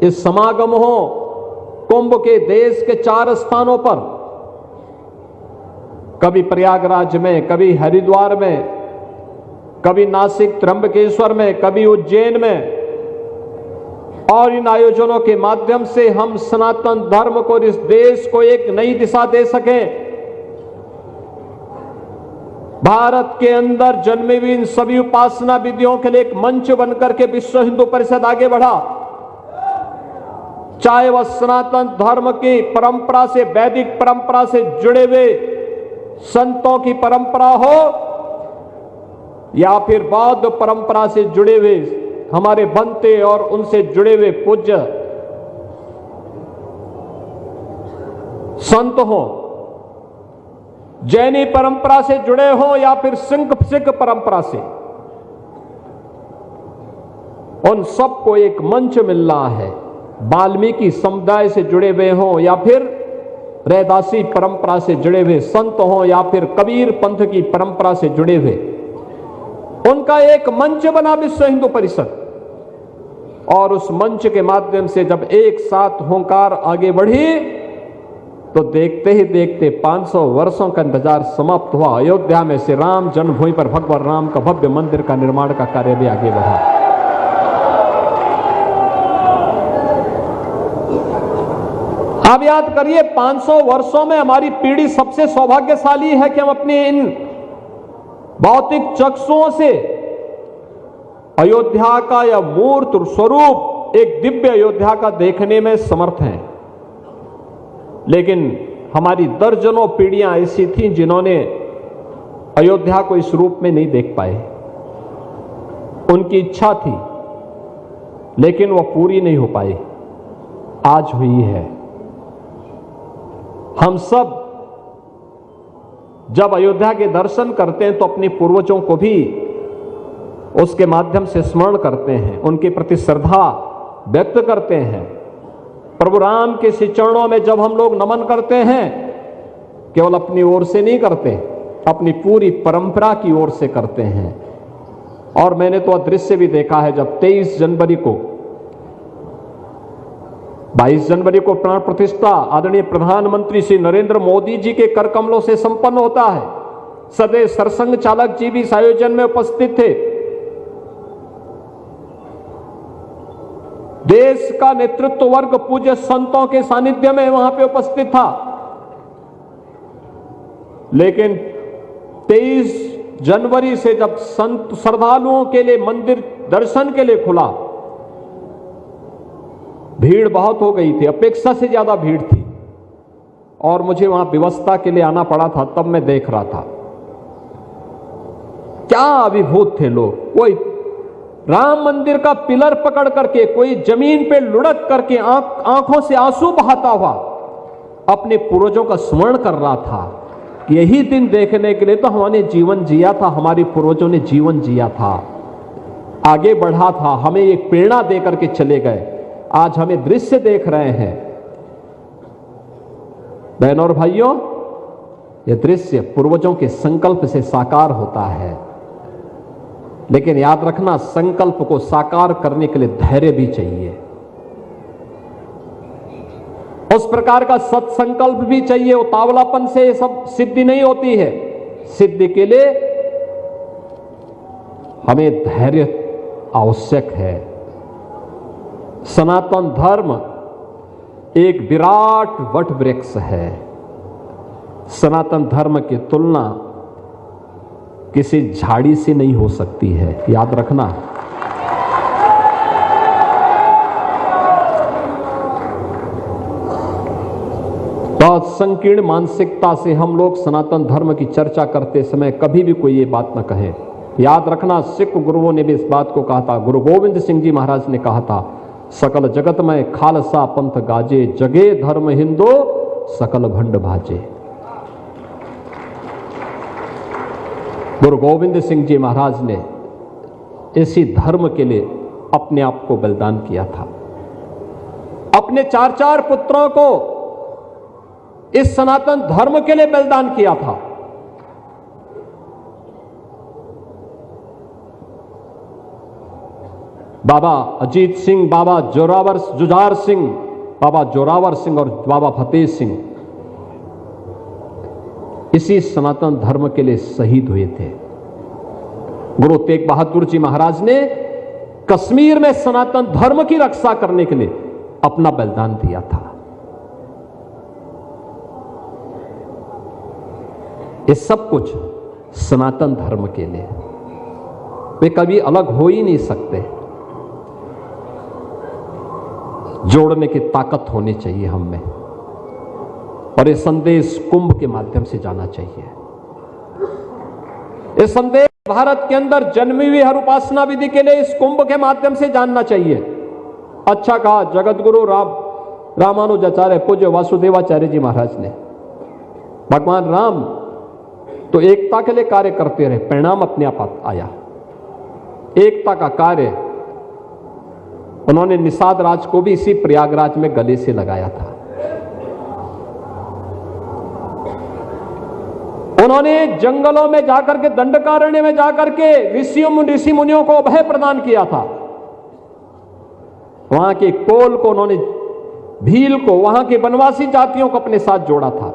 इस समागम हो कुंभ के देश के 4 स्थानों पर, कभी प्रयागराज में, कभी हरिद्वार में, कभी नासिक त्र्यंबकेश्वर में, कभी उज्जैन में। और इन आयोजनों के माध्यम से हम सनातन धर्म को, इस देश को एक नई दिशा दे सकें। भारत के अंदर जन्मी हुई इन सभी उपासना विधियों के लिए एक मंच बनकर के विश्व हिंदू परिषद आगे बढ़ा। चाहे वह सनातन धर्म की परंपरा से, वैदिक परंपरा से जुड़े हुए संतों की परंपरा हो, या फिर बौद्ध परंपरा से जुड़े हुए हमारे बनते और उनसे जुड़े हुए पूज्य संत हो, जैनी परंपरा से जुड़े हो या फिर सिख परंपरा से, उन सबको एक मंच मिल रहा है। वाल्मीकि समुदाय से जुड़े हुए हो या फिर रैदासी परंपरा से जुड़े हुए संत हो या फिर कबीर पंथ की परंपरा से जुड़े हुए, उनका एक मंच बना विश्व हिंदू परिषद। और उस मंच के माध्यम से जब एक साथ होंकार आगे बढ़ी तो देखते ही देखते 500 वर्षों का इंतजार समाप्त हुआ। अयोध्या में से राम जन्मभूमि पर भगवान राम का भव्य मंदिर का निर्माण का कार्य भी आगे बढ़ा। आप याद करिए, 500 वर्षों में हमारी पीढ़ी सबसे सौभाग्यशाली है कि हम अपने इन भौतिक चक्षुओं से अयोध्या का यह मूर्त स्वरूप, एक दिव्य अयोध्या का देखने में समर्थ हैं। लेकिन हमारी दर्जनों पीढ़ियां ऐसी थीं जिन्होंने अयोध्या को इस रूप में नहीं देख पाए। उनकी इच्छा थी लेकिन वह पूरी नहीं हो पाई। आज हुई है। हम सब जब अयोध्या के दर्शन करते हैं तो अपने पूर्वजों को भी उसके माध्यम से स्मरण करते हैं, उनके प्रति श्रद्धा व्यक्त करते हैं। प्रभु राम के श्री चरणों में जब हम लोग नमन करते हैं, केवल अपनी ओर से नहीं करते, अपनी पूरी परंपरा की ओर से करते हैं। और मैंने तो दृश्य भी देखा है, जब 23 जनवरी को 22 जनवरी को प्राण प्रतिष्ठा आदरणीय प्रधानमंत्री श्री नरेंद्र मोदी जी के कर कमलों से संपन्न होता है। सदैव सरसंघ चालक जी भी इस आयोजन में उपस्थित थे। देश का नेतृत्व वर्ग पूज्य संतों के सानिध्य में वहां पे उपस्थित था। लेकिन 23 जनवरी से जब संत श्रद्धालुओं के लिए मंदिर दर्शन के लिए खुला, भीड़ बहुत हो गई थी, अपेक्षा से ज्यादा भीड़ थी, और मुझे वहां व्यवस्था के लिए आना पड़ा था। तब मैं देख रहा था क्या अभिभूत थे लोग। कोई राम मंदिर का पिलर पकड़ करके, कोई जमीन पे लुढ़क करके आंखों से आंसू बहाता हुआ अपने पूर्वजों का स्मरण कर रहा था। यही दिन देखने के लिए तो हमने जीवन जिया था, हमारे पूर्वजों ने जीवन जिया था, आगे बढ़ा था, हमें एक प्रेरणा दे करके चले गए। आज हमें दृश्य देख रहे हैं बहनों और भाइयों, यह दृश्य पूर्वजों के संकल्प से साकार होता है। लेकिन याद रखना, संकल्प को साकार करने के लिए धैर्य भी चाहिए, उस प्रकार का सत्संकल्प भी चाहिए। उतावलापन से ये सब सिद्धि नहीं होती है। सिद्धि के लिए हमें धैर्य आवश्यक है। सनातन धर्म एक विराट वट वृक्ष है। सनातन धर्म की तुलना किसी झाड़ी से नहीं हो सकती है, याद रखना। बहुत संकीर्ण मानसिकता से हम लोग सनातन धर्म की चर्चा करते समय कभी भी कोई ये बात न कहे। याद रखना, सिख गुरुओं ने भी इस बात को कहा था। गुरु गोविंद सिंह जी महाराज ने कहा था, सकल जगत में खालसा पंथ गाजे, जगे धर्म हिंदू सकल भंड भाजे। गुरु गोविंद सिंह जी महाराज ने इसी धर्म के लिए अपने आप को बलिदान किया था। अपने 4 पुत्रों को इस सनातन धर्म के लिए बलिदान किया था। बाबा अजीत सिंह, बाबा जुझार सिंह, बाबा जोरावर सिंह और बाबा फतेह सिंह इसी सनातन धर्म के लिए शहीद हुए थे। गुरु तेग बहादुर जी महाराज ने कश्मीर में सनातन धर्म की रक्षा करने के लिए अपना बलिदान दिया था। ये सब कुछ सनातन धर्म के लिए, वे कभी अलग हो ही नहीं सकते। जोड़ने की ताकत होनी चाहिए हम में, और ये संदेश कुंभ के माध्यम से जाना चाहिए। ये संदेश भारत के अंदर जन्मी हुई हर उपासना विधि के लिए इस कुंभ के माध्यम से जानना चाहिए। अच्छा कहा जगत गुरु रामानुजाचार्य पूज्य वासुदेवाचार्य जी महाराज ने, भगवान राम तो एकता के लिए कार्य करते रहे, परिणाम अपने आप आया। एकता का कार्य उन्होंने निषाद राज को भी इसी प्रयागराज में गले से लगाया था। उन्होंने जंगलों में जाकर के, दंडकारण्य में जाकर के ऋषि मुनियों को अभय प्रदान किया था। वहां के कोल को उन्होंने, भील को, वहां के वनवासी जातियों को अपने साथ जोड़ा था।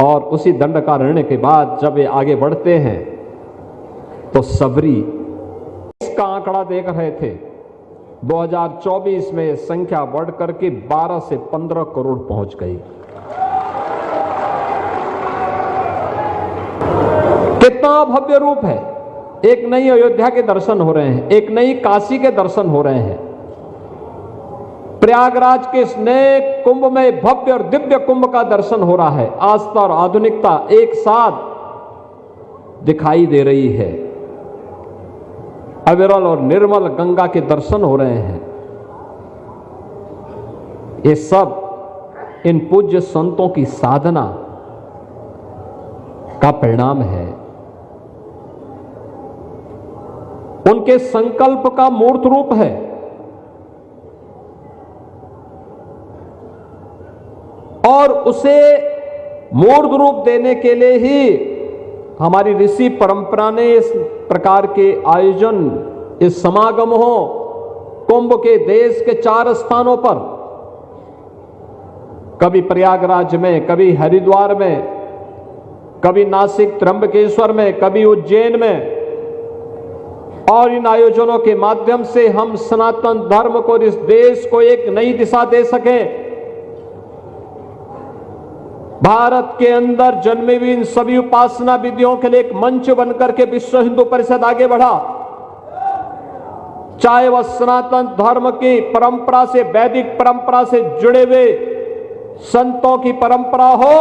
और उसी दंडकारण्य के बाद जब ये आगे बढ़ते हैं तो सबरी, इसका आंकड़ा देख रहे थे, 2024 में संख्या बढ़कर के 12 से 15 करोड़ पहुंच गई। कितना भव्य रूप है। एक नई अयोध्या के दर्शन हो रहे हैं, एक नई काशी के दर्शन हो रहे हैं। प्रयागराज के इस नए कुंभ में भव्य और दिव्य कुंभ का दर्शन हो रहा है। आस्था और आधुनिकता एक साथ दिखाई दे रही है। अविरल और निर्मल गंगा के दर्शन हो रहे हैं। ये सब इन पूज्य संतों की साधना का परिणाम है, उनके संकल्प का मूर्त रूप है। और उसे मूर्त रूप देने के लिए ही हमारी ऋषि परंपरा ने इस प्रकार के आयोजन, इस समागम हो कुंभ के देश के 4 स्थानों पर, कभी प्रयागराज में, कभी हरिद्वार में, कभी नासिक त्र्यंबकेश्वर में, कभी उज्जैन में। और इन आयोजनों के माध्यम से हम सनातन धर्म को, इस देश को एक नई दिशा दे सकें। भारत के अंदर जन्मी हुई इन सभी उपासना विधियों के लिए एक मंच बनकर के विश्व हिंदू परिषद आगे बढ़ा। चाहे वह सनातन धर्म की परंपरा से, वैदिक परंपरा से जुड़े हुए संतों की परंपरा हो